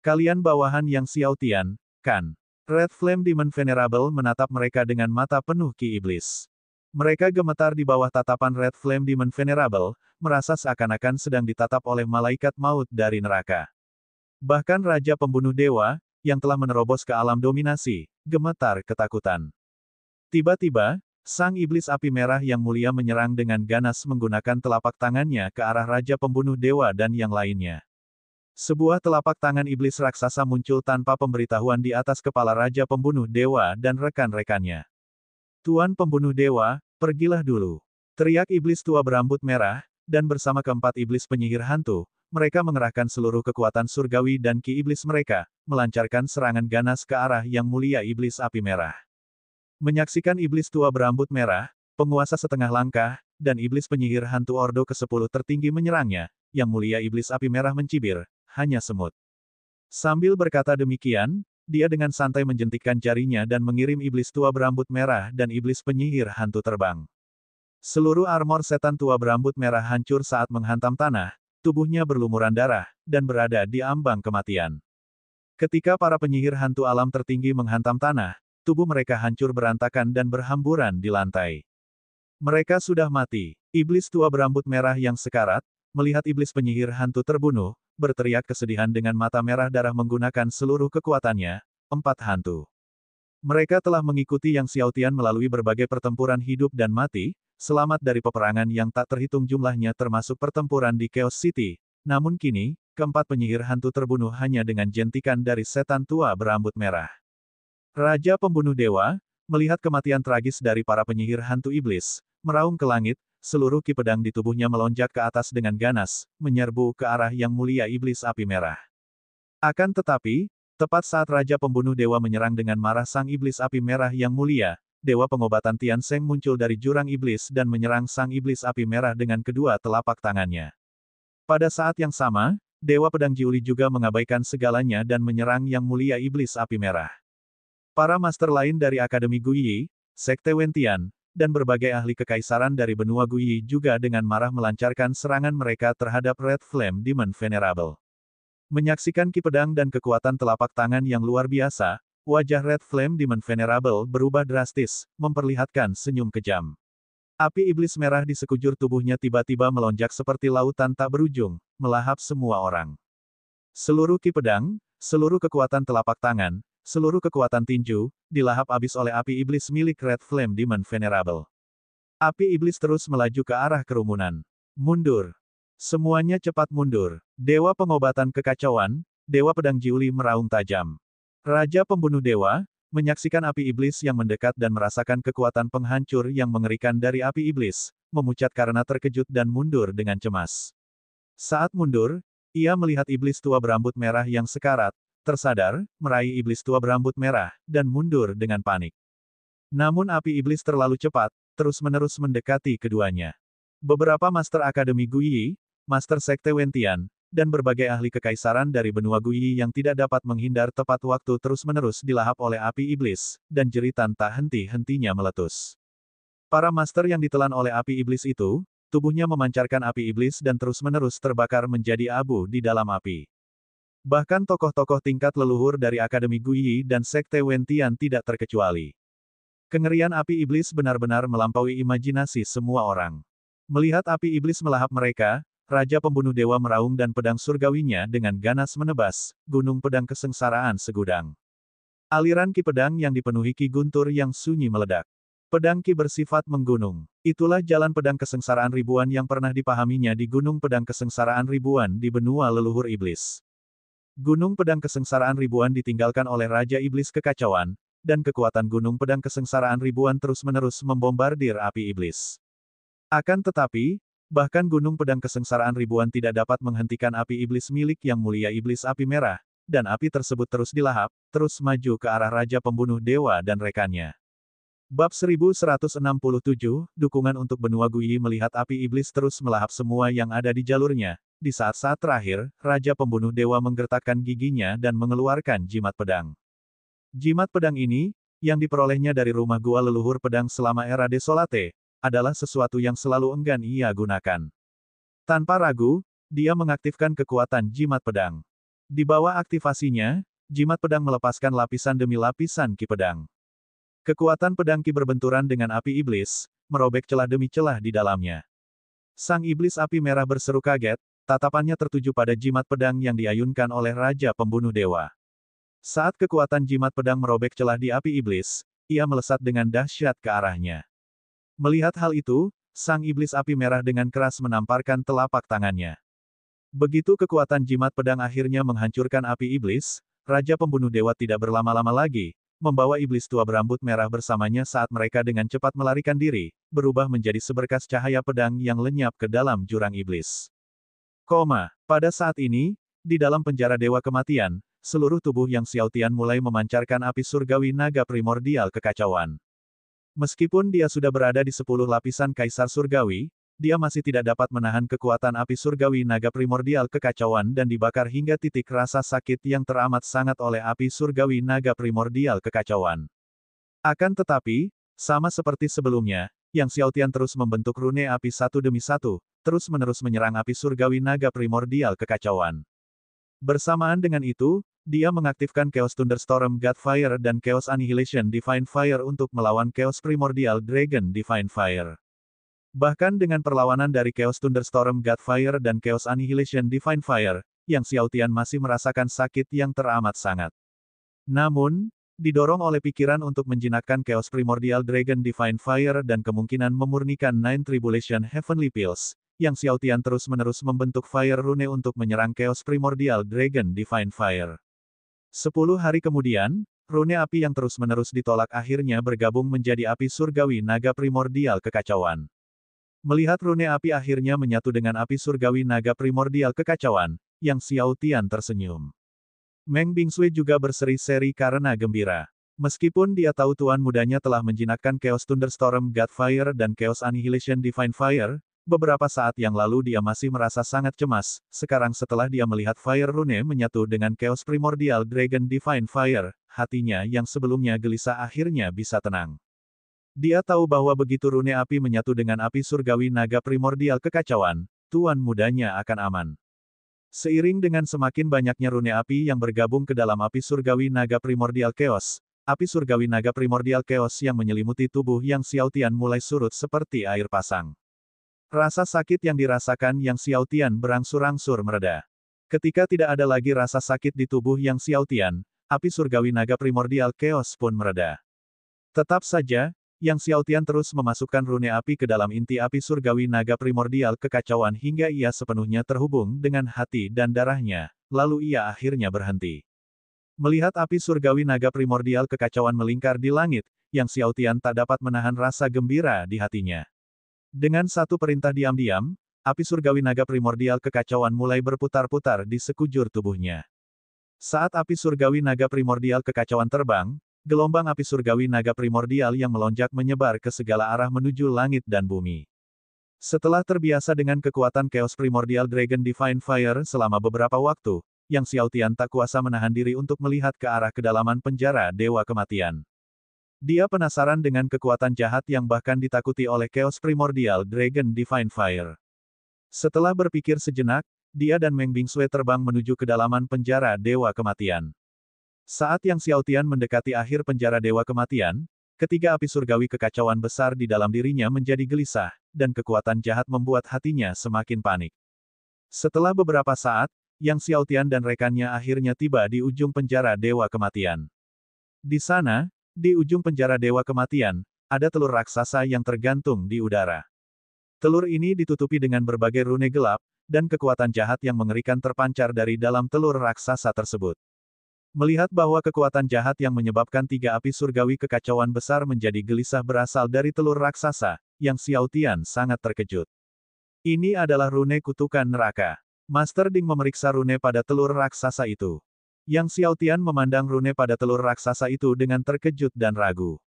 Kalian bawahan yang Xiao Tian, kan? Red Flame Demon Venerable menatap mereka dengan mata penuh ki iblis. Mereka gemetar di bawah tatapan Red Flame Demon Venerable, merasa seakan-akan sedang ditatap oleh malaikat maut dari neraka. Bahkan Raja Pembunuh Dewa, yang telah menerobos ke alam dominasi, gemetar ketakutan. Tiba-tiba, Sang Iblis Api Merah yang mulia menyerang dengan ganas menggunakan telapak tangannya ke arah Raja Pembunuh Dewa dan yang lainnya. Sebuah telapak tangan iblis raksasa muncul tanpa pemberitahuan di atas kepala Raja Pembunuh Dewa dan rekan-rekannya. Tuan Pembunuh Dewa, pergilah dulu. Teriak iblis tua berambut merah, dan bersama keempat iblis penyihir hantu, mereka mengerahkan seluruh kekuatan surgawi dan ki iblis mereka, melancarkan serangan ganas ke arah Yang Mulia Iblis Api Merah. Menyaksikan iblis tua berambut merah, penguasa setengah langkah, dan iblis penyihir hantu Ordo ke-10 tertinggi menyerangnya, Yang Mulia Iblis Api Merah mencibir, hanya semut. Sambil berkata demikian, dia dengan santai menjentikkan jarinya dan mengirim iblis tua berambut merah dan iblis penyihir hantu terbang. Seluruh armor setan tua berambut merah hancur saat menghantam tanah, tubuhnya berlumuran darah, dan berada di ambang kematian. Ketika para penyihir hantu alam tertinggi menghantam tanah, tubuh mereka hancur berantakan dan berhamburan di lantai. Mereka sudah mati. Iblis tua berambut merah yang sekarat, melihat iblis penyihir hantu terbunuh, berteriak kesedihan dengan mata merah darah menggunakan seluruh kekuatannya, 4 hantu. Mereka telah mengikuti Yang Xiaotian melalui berbagai pertempuran hidup dan mati, selamat dari peperangan yang tak terhitung jumlahnya termasuk pertempuran di Chaos City, namun kini, keempat penyihir hantu terbunuh hanya dengan jentikan dari setan tua berambut merah. Raja Pembunuh Dewa, melihat kematian tragis dari para penyihir hantu iblis, meraung ke langit, seluruh ki pedang di tubuhnya melonjak ke atas dengan ganas, menyerbu ke arah Yang Mulia Iblis Api Merah. Akan tetapi, tepat saat Raja Pembunuh Dewa menyerang dengan marah Sang Iblis Api Merah Yang Mulia, Dewa Pengobatan Tian Seng muncul dari jurang iblis dan menyerang Sang Iblis Api Merah dengan kedua telapak tangannya. Pada saat yang sama, Dewa Pedang Jiuli juga mengabaikan segalanya dan menyerang Yang Mulia Iblis Api Merah. Para master lain dari Akademi Guiyi, Sekte Wentian, dan berbagai ahli kekaisaran dari benua Guiyi juga dengan marah melancarkan serangan mereka terhadap Red Flame Demon Venerable. Menyaksikan ki pedang dan kekuatan telapak tangan yang luar biasa, wajah Red Flame Demon Venerable berubah drastis, memperlihatkan senyum kejam. Api iblis merah di sekujur tubuhnya tiba-tiba melonjak seperti lautan tak berujung, melahap semua orang. Seluruh ki pedang, seluruh kekuatan telapak tangan, seluruh kekuatan tinju, dilahap habis oleh api iblis milik Red Flame Demon Venerable. Api iblis terus melaju ke arah kerumunan. Mundur. Semuanya cepat mundur. Dewa Pengobatan Kekacauan, Dewa Pedang Jiuli meraung tajam. Raja Pembunuh Dewa, menyaksikan api iblis yang mendekat dan merasakan kekuatan penghancur yang mengerikan dari api iblis, memucat karena terkejut dan mundur dengan cemas. Saat mundur, ia melihat iblis tua berambut merah yang sekarat, tersadar, meraih iblis tua berambut merah, dan mundur dengan panik. Namun api iblis terlalu cepat, terus-menerus mendekati keduanya. Beberapa Master Akademi Guiyi, Master Sekte Wentian, dan berbagai ahli kekaisaran dari benua Guiyi yang tidak dapat menghindar tepat waktu terus-menerus dilahap oleh api iblis, dan jeritan tak henti-hentinya meletus. Para Master yang ditelan oleh api iblis itu, tubuhnya memancarkan api iblis dan terus-menerus terbakar menjadi abu di dalam api. Bahkan tokoh-tokoh tingkat leluhur dari Akademi Guiyi dan Sekte Wentian tidak terkecuali. Kengerian api iblis benar-benar melampaui imajinasi semua orang. Melihat api iblis melahap mereka, Raja Pembunuh Dewa meraung dan pedang surgawinya dengan ganas menebas, gunung pedang kesengsaraan segudang. Aliran ki pedang yang dipenuhi ki guntur yang sunyi meledak. Pedang ki bersifat menggunung. Itulah jalan pedang kesengsaraan ribuan yang pernah dipahaminya di gunung pedang kesengsaraan ribuan di benua leluhur iblis. Gunung pedang kesengsaraan ribuan ditinggalkan oleh Raja Iblis Kekacauan, dan kekuatan gunung pedang kesengsaraan ribuan terus-menerus membombardir api iblis. Akan tetapi, bahkan gunung pedang kesengsaraan ribuan tidak dapat menghentikan api iblis milik Yang Mulia Iblis Api Merah, dan api tersebut terus dilahap, terus maju ke arah Raja Pembunuh Dewa dan rekannya. Bab 1167, Dukungan untuk benua Guiyi melihat api iblis terus melahap semua yang ada di jalurnya. Di saat-saat terakhir, Raja Pembunuh Dewa menggertakkan giginya dan mengeluarkan jimat pedang. Jimat pedang ini, yang diperolehnya dari rumah gua leluhur pedang selama era Desolate, adalah sesuatu yang selalu enggan ia gunakan. Tanpa ragu, dia mengaktifkan kekuatan jimat pedang. Di bawah aktivasinya, jimat pedang melepaskan lapisan demi lapisan ki pedang. Kekuatan pedang ki berbenturan dengan api iblis, merobek celah demi celah di dalamnya. Sang Iblis Api Merah berseru kaget, tatapannya tertuju pada jimat pedang yang diayunkan oleh Raja Pembunuh Dewa. Saat kekuatan jimat pedang merobek celah di api iblis, ia melesat dengan dahsyat ke arahnya. Melihat hal itu, Sang Iblis Api Merah dengan keras menamparkan telapak tangannya. Begitu kekuatan jimat pedang akhirnya menghancurkan api iblis, Raja Pembunuh Dewa tidak berlama-lama lagi, membawa iblis tua berambut merah bersamanya saat mereka dengan cepat melarikan diri, berubah menjadi seberkas cahaya pedang yang lenyap ke dalam jurang iblis. Pada saat ini, di dalam penjara Dewa Kematian, seluruh tubuh Yang Xiaotian mulai memancarkan api surgawi naga primordial kekacauan. Meskipun dia sudah berada di 10 lapisan Kaisar Surgawi, dia masih tidak dapat menahan kekuatan api surgawi naga primordial kekacauan dan dibakar hingga titik rasa sakit yang teramat sangat oleh api surgawi naga primordial kekacauan. Akan tetapi, sama seperti sebelumnya, Yang Xiaotian terus membentuk rune api satu demi satu, terus-menerus menyerang api surgawi naga primordial kekacauan. Bersamaan dengan itu, dia mengaktifkan Chaos Thunderstorm God Fire dan Chaos Annihilation Divine Fire untuk melawan Chaos Primordial Dragon Divine Fire. Bahkan dengan perlawanan dari Chaos Thunderstorm God Fire dan Chaos Annihilation Divine Fire, Yang Xiaotian masih merasakan sakit yang teramat sangat. Namun, didorong oleh pikiran untuk menjinakkan Chaos Primordial Dragon Divine Fire dan kemungkinan memurnikan Nine Tribulation Heavenly Pills, Yang Xiaotian terus-menerus membentuk Fire Rune untuk menyerang Chaos Primordial Dragon Divine Fire. 10 hari kemudian, rune api yang terus-menerus ditolak akhirnya bergabung menjadi api surgawi naga primordial kekacauan. Melihat rune api akhirnya menyatu dengan api surgawi naga primordial kekacauan, Yang Xiaotian tersenyum. Meng Bingsui juga berseri-seri karena gembira. Meskipun dia tahu tuan mudanya telah menjinakkan Chaos Thunderstorm God Fire dan Chaos Annihilation Divine Fire, beberapa saat yang lalu dia masih merasa sangat cemas, sekarang setelah dia melihat Fire Rune menyatu dengan Chaos Primordial Dragon Divine Fire, hatinya yang sebelumnya gelisah akhirnya bisa tenang. Dia tahu bahwa begitu rune api menyatu dengan api surgawi naga primordial kekacauan, tuan mudanya akan aman. Seiring dengan semakin banyaknya rune api yang bergabung ke dalam api surgawi naga primordial chaos, api surgawi naga primordial chaos yang menyelimuti tubuh Yang Xiaotian mulai surut seperti air pasang. Rasa sakit yang dirasakan Yang Xiaotian berangsur-angsur mereda. Ketika tidak ada lagi rasa sakit di tubuh Yang Xiaotian, api surgawi naga primordial chaos pun mereda. Tetap saja, Yang Xiaotian terus memasukkan rune api ke dalam inti api surgawi naga primordial kekacauan hingga ia sepenuhnya terhubung dengan hati dan darahnya, lalu ia akhirnya berhenti. Melihat api surgawi naga primordial kekacauan melingkar di langit, Yang Xiaotian tak dapat menahan rasa gembira di hatinya. Dengan satu perintah diam-diam, api surgawi naga primordial kekacauan mulai berputar-putar di sekujur tubuhnya. Saat api surgawi naga primordial kekacauan terbang, gelombang api surgawi naga primordial yang melonjak menyebar ke segala arah menuju langit dan bumi. Setelah terbiasa dengan kekuatan Chaos Primordial Dragon Divine Fire selama beberapa waktu, Yang Xiaotian tak kuasa menahan diri untuk melihat ke arah kedalaman penjara Dewa Kematian. Dia penasaran dengan kekuatan jahat yang bahkan ditakuti oleh Chaos Primordial Dragon Divine Fire. Setelah berpikir sejenak, dia dan Meng Bingsui terbang menuju kedalaman penjara Dewa Kematian. Saat Yang Xiaotian mendekati akhir penjara Dewa Kematian, ketiga api surgawi kekacauan besar di dalam dirinya menjadi gelisah, dan kekuatan jahat membuat hatinya semakin panik. Setelah beberapa saat, Yang Xiaotian dan rekannya akhirnya tiba di ujung penjara Dewa Kematian. Di sana, di ujung penjara Dewa Kematian, ada telur raksasa yang tergantung di udara. Telur ini ditutupi dengan berbagai rune gelap, dan kekuatan jahat yang mengerikan terpancar dari dalam telur raksasa tersebut. Melihat bahwa kekuatan jahat yang menyebabkan tiga api surgawi kekacauan besar menjadi gelisah berasal dari telur raksasa, Yang Xiaotian sangat terkejut. Ini adalah rune kutukan neraka. Master Ding memeriksa rune pada telur raksasa itu. Yang Xiaotian memandang rune pada telur raksasa itu dengan terkejut dan ragu.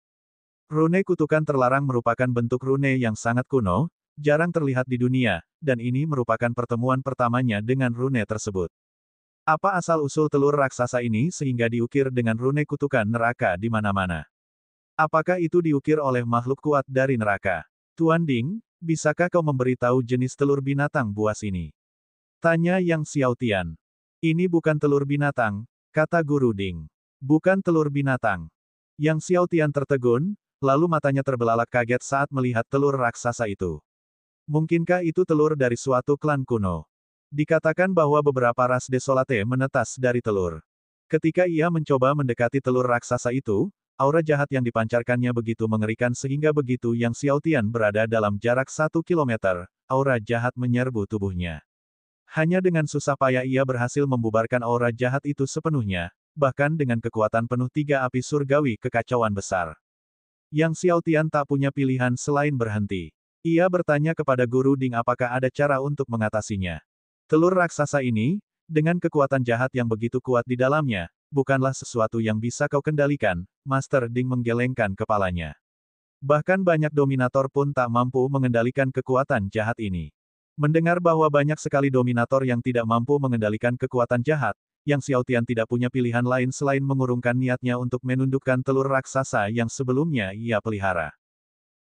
Rune kutukan terlarang merupakan bentuk rune yang sangat kuno, jarang terlihat di dunia, dan ini merupakan pertemuan pertamanya dengan rune tersebut. Apa asal-usul telur raksasa ini sehingga diukir dengan rune kutukan neraka di mana-mana? Apakah itu diukir oleh makhluk kuat dari neraka? Tuan Ding, bisakah kau memberitahu jenis telur binatang buas ini? Tanya Yang Xiaotian. Ini bukan telur binatang, kata Guru Ding. Bukan telur binatang. Yang Xiaotian tertegun, lalu matanya terbelalak kaget saat melihat telur raksasa itu. Mungkinkah itu telur dari suatu klan kuno? Dikatakan bahwa beberapa ras desolate menetas dari telur. Ketika ia mencoba mendekati telur raksasa itu, aura jahat yang dipancarkannya begitu mengerikan sehingga begitu Yang Xiaotian berada dalam jarak 1 kilometer, aura jahat menyerbu tubuhnya. Hanya dengan susah payah ia berhasil membubarkan aura jahat itu sepenuhnya, bahkan dengan kekuatan penuh tiga api surgawi kekacauan besar. Yang Xiaotian tak punya pilihan selain berhenti. Ia bertanya kepada Guru Ding apakah ada cara untuk mengatasinya. Telur raksasa ini, dengan kekuatan jahat yang begitu kuat di dalamnya, bukanlah sesuatu yang bisa kau kendalikan, Master Ding menggelengkan kepalanya. Bahkan banyak dominator pun tak mampu mengendalikan kekuatan jahat ini. Mendengar bahwa banyak sekali dominator yang tidak mampu mengendalikan kekuatan jahat, Yang Xiaotian tidak punya pilihan lain selain mengurungkan niatnya untuk menundukkan telur raksasa yang sebelumnya ia pelihara.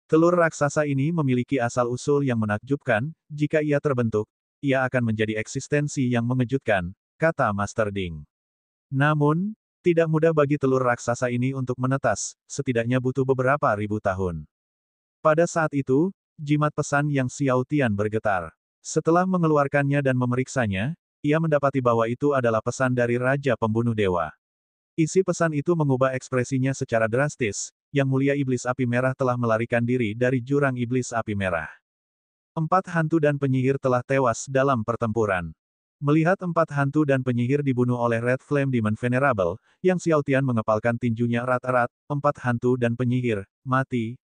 Telur raksasa ini memiliki asal-usul yang menakjubkan, jika ia terbentuk, ia akan menjadi eksistensi yang mengejutkan, kata Master Ding. Namun, tidak mudah bagi telur raksasa ini untuk menetas, setidaknya butuh beberapa ribu tahun. Pada saat itu, jimat pesan Yang Xiaotian bergetar. Setelah mengeluarkannya dan memeriksanya, ia mendapati bahwa itu adalah pesan dari Raja Pembunuh Dewa. Isi pesan itu mengubah ekspresinya secara drastis, Yang Mulia Iblis Api Merah telah melarikan diri dari jurang Iblis Api Merah. 4 hantu dan penyihir telah tewas dalam pertempuran. Melihat 4 hantu dan penyihir dibunuh oleh Red Flame Demon Venerable, Yang Xiaotian mengepalkan tinjunya erat-erat, 4 hantu dan penyihir, mati.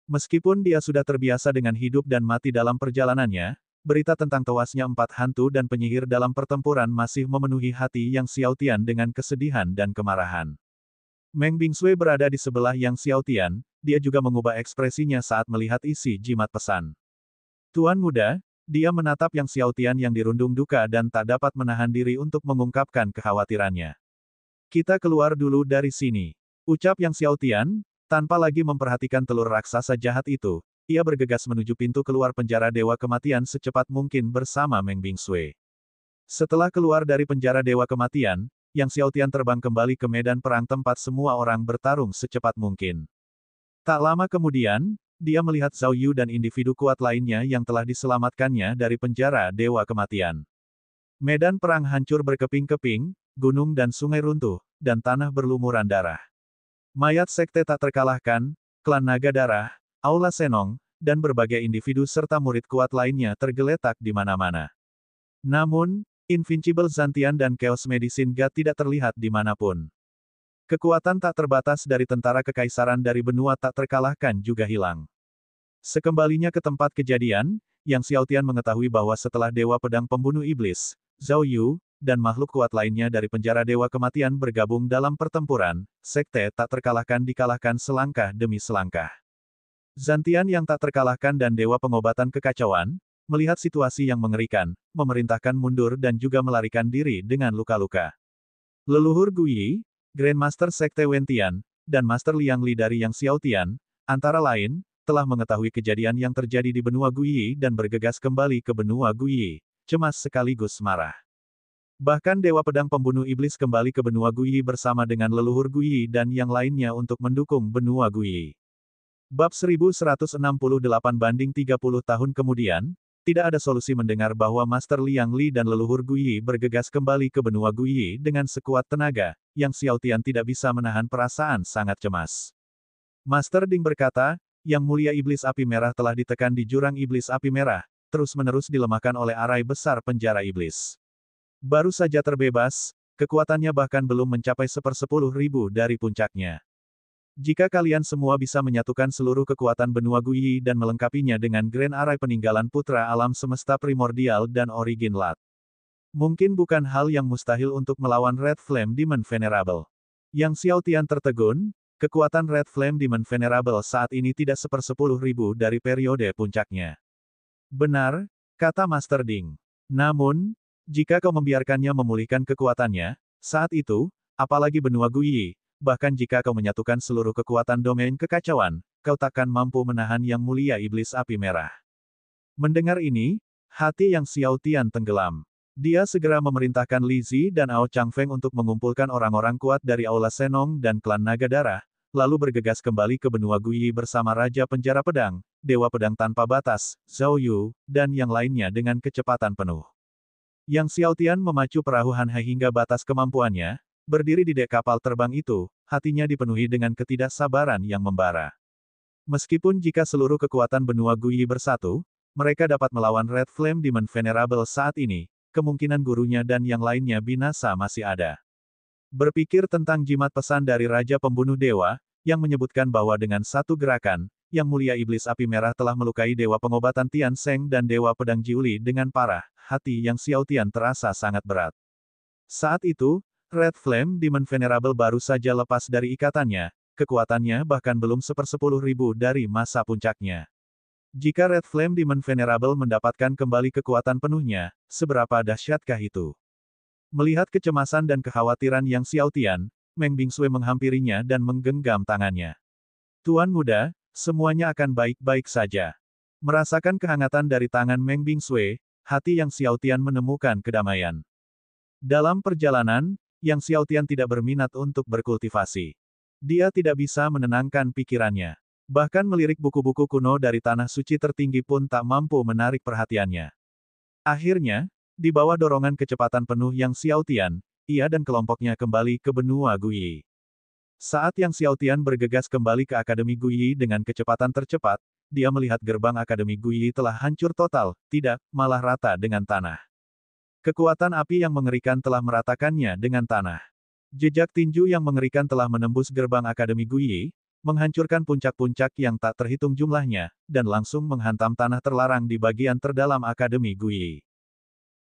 Meskipun dia sudah terbiasa dengan hidup dan mati dalam perjalanannya, berita tentang tewasnya 4 hantu dan penyihir dalam pertempuran masih memenuhi hati Yang Xiaotian dengan kesedihan dan kemarahan. Meng Bingsui berada di sebelah Yang Xiaotian, dia juga mengubah ekspresinya saat melihat isi jimat pesan. Tuan muda, dia menatap Yang Xiaotian yang dirundung duka dan tak dapat menahan diri untuk mengungkapkan kekhawatirannya. Kita keluar dulu dari sini, ucap Yang Xiaotian, tanpa lagi memperhatikan telur raksasa jahat itu. Ia bergegas menuju pintu keluar penjara Dewa Kematian secepat mungkin bersama Meng Bingsui. Setelah keluar dari penjara Dewa Kematian, Yang Xiaotian terbang kembali ke medan perang tempat semua orang bertarung secepat mungkin. Tak lama kemudian, dia melihat Zhao Yu dan individu kuat lainnya yang telah diselamatkannya dari penjara Dewa Kematian. Medan perang hancur berkeping-keping, gunung dan sungai runtuh, dan tanah berlumuran darah. Mayat sekte tak terkalahkan, klan naga darah, Aula Senong, dan berbagai individu serta murid kuat lainnya tergeletak di mana-mana. Namun, Invincible Zantian dan Chaos Medicine God tidak terlihat di manapun. Kekuatan tak terbatas dari tentara kekaisaran dari benua tak terkalahkan juga hilang. Sekembalinya ke tempat kejadian, Yang Xiaotian mengetahui bahwa setelah Dewa Pedang Pembunuh Iblis, Zhao Yu, dan makhluk kuat lainnya dari penjara Dewa Kematian bergabung dalam pertempuran, sekte tak terkalahkan dikalahkan selangkah demi selangkah. Zantian yang tak terkalahkan dan Dewa Pengobatan Kekacauan, melihat situasi yang mengerikan, memerintahkan mundur dan juga melarikan diri dengan luka-luka. Leluhur Guyi, Grandmaster Sekte Wentian, dan Master Liang Li dari Yang Xiaotian, antara lain, telah mengetahui kejadian yang terjadi di benua Guyi dan bergegas kembali ke benua Guyi, cemas sekaligus marah. Bahkan Dewa Pedang Pembunuh Iblis kembali ke benua Guyi bersama dengan leluhur Guyi dan yang lainnya untuk mendukung benua Guyi. Bab 1168-30 tahun kemudian, tidak ada solusi mendengar bahwa Master Liang Li dan leluhur Guyi bergegas kembali ke benua Guyi dengan sekuat tenaga, Yang Xiaotian tidak bisa menahan perasaan sangat cemas. Master Ding berkata, Yang Mulia Iblis Api Merah telah ditekan di jurang Iblis Api Merah, terus-menerus dilemahkan oleh arai besar penjara iblis. Baru saja terbebas, kekuatannya bahkan belum mencapai 1/10.000 dari puncaknya. Jika kalian semua bisa menyatukan seluruh kekuatan benua Guyi dan melengkapinya dengan Grand Array peninggalan putra alam semesta primordial dan origin Lat. Mungkin bukan hal yang mustahil untuk melawan Red Flame Demon Venerable. Yang Xiaotian tertegun, kekuatan Red Flame Demon Venerable saat ini tidak 1/10.000 dari periode puncaknya. Benar, kata Master Ding. Namun, jika kau membiarkannya memulihkan kekuatannya, saat itu, apalagi benua Guyi, bahkan jika kau menyatukan seluruh kekuatan domain kekacauan, kau takkan mampu menahan Yang Mulia Iblis Api Merah. Mendengar ini, hati Yang Xiaotian tenggelam. Dia segera memerintahkan Li Zi dan Ao Changfeng untuk mengumpulkan orang-orang kuat dari Aula Senong dan klan Naga Darah, lalu bergegas kembali ke benua Guyi bersama Raja Penjara Pedang, Dewa Pedang Tanpa Batas, Zhao Yu, dan yang lainnya dengan kecepatan penuh. Yang Xiaotian memacu perahu Hanhai hingga batas kemampuannya, berdiri di dek kapal terbang itu, hatinya dipenuhi dengan ketidaksabaran yang membara. Meskipun jika seluruh kekuatan benua Guyi bersatu, mereka dapat melawan Red Flame Demon Venerable saat ini, kemungkinan gurunya dan yang lainnya binasa masih ada. Berpikir tentang jimat pesan dari Raja Pembunuh Dewa, yang menyebutkan bahwa dengan satu gerakan, Yang Mulia Iblis Api Merah telah melukai Dewa Pengobatan Tian Seng dan Dewa Pedang Jiuli dengan parah, hati Yang Xiaotian terasa sangat berat. Saat itu, Red Flame Demon Venerable baru saja lepas dari ikatannya, kekuatannya bahkan belum 1/10.000 dari masa puncaknya. Jika Red Flame Demon Venerable mendapatkan kembali kekuatan penuhnya, seberapa dahsyatkah itu? Melihat kecemasan dan kekhawatiran Yang Xiaotian, Meng Bingsui menghampirinya dan menggenggam tangannya. Tuan muda, semuanya akan baik-baik saja. Merasakan kehangatan dari tangan Meng Bingsui, hati Yang Xiaotian menemukan kedamaian. Dalam perjalanan, Yang Xiaotian tidak berminat untuk berkultivasi. Dia tidak bisa menenangkan pikirannya. Bahkan melirik buku-buku kuno dari tanah suci tertinggi pun tak mampu menarik perhatiannya. Akhirnya, di bawah dorongan kecepatan penuh Yang Xiaotian, ia dan kelompoknya kembali ke benua Guyi. Saat Yang Xiaotian bergegas kembali ke Akademi Guyi dengan kecepatan tercepat, dia melihat gerbang Akademi Guyi telah hancur total, tidak, malah rata dengan tanah. Kekuatan api yang mengerikan telah meratakannya dengan tanah. Jejak tinju yang mengerikan telah menembus gerbang Akademi Guyi, menghancurkan puncak-puncak yang tak terhitung jumlahnya, dan langsung menghantam tanah terlarang di bagian terdalam Akademi Guyi.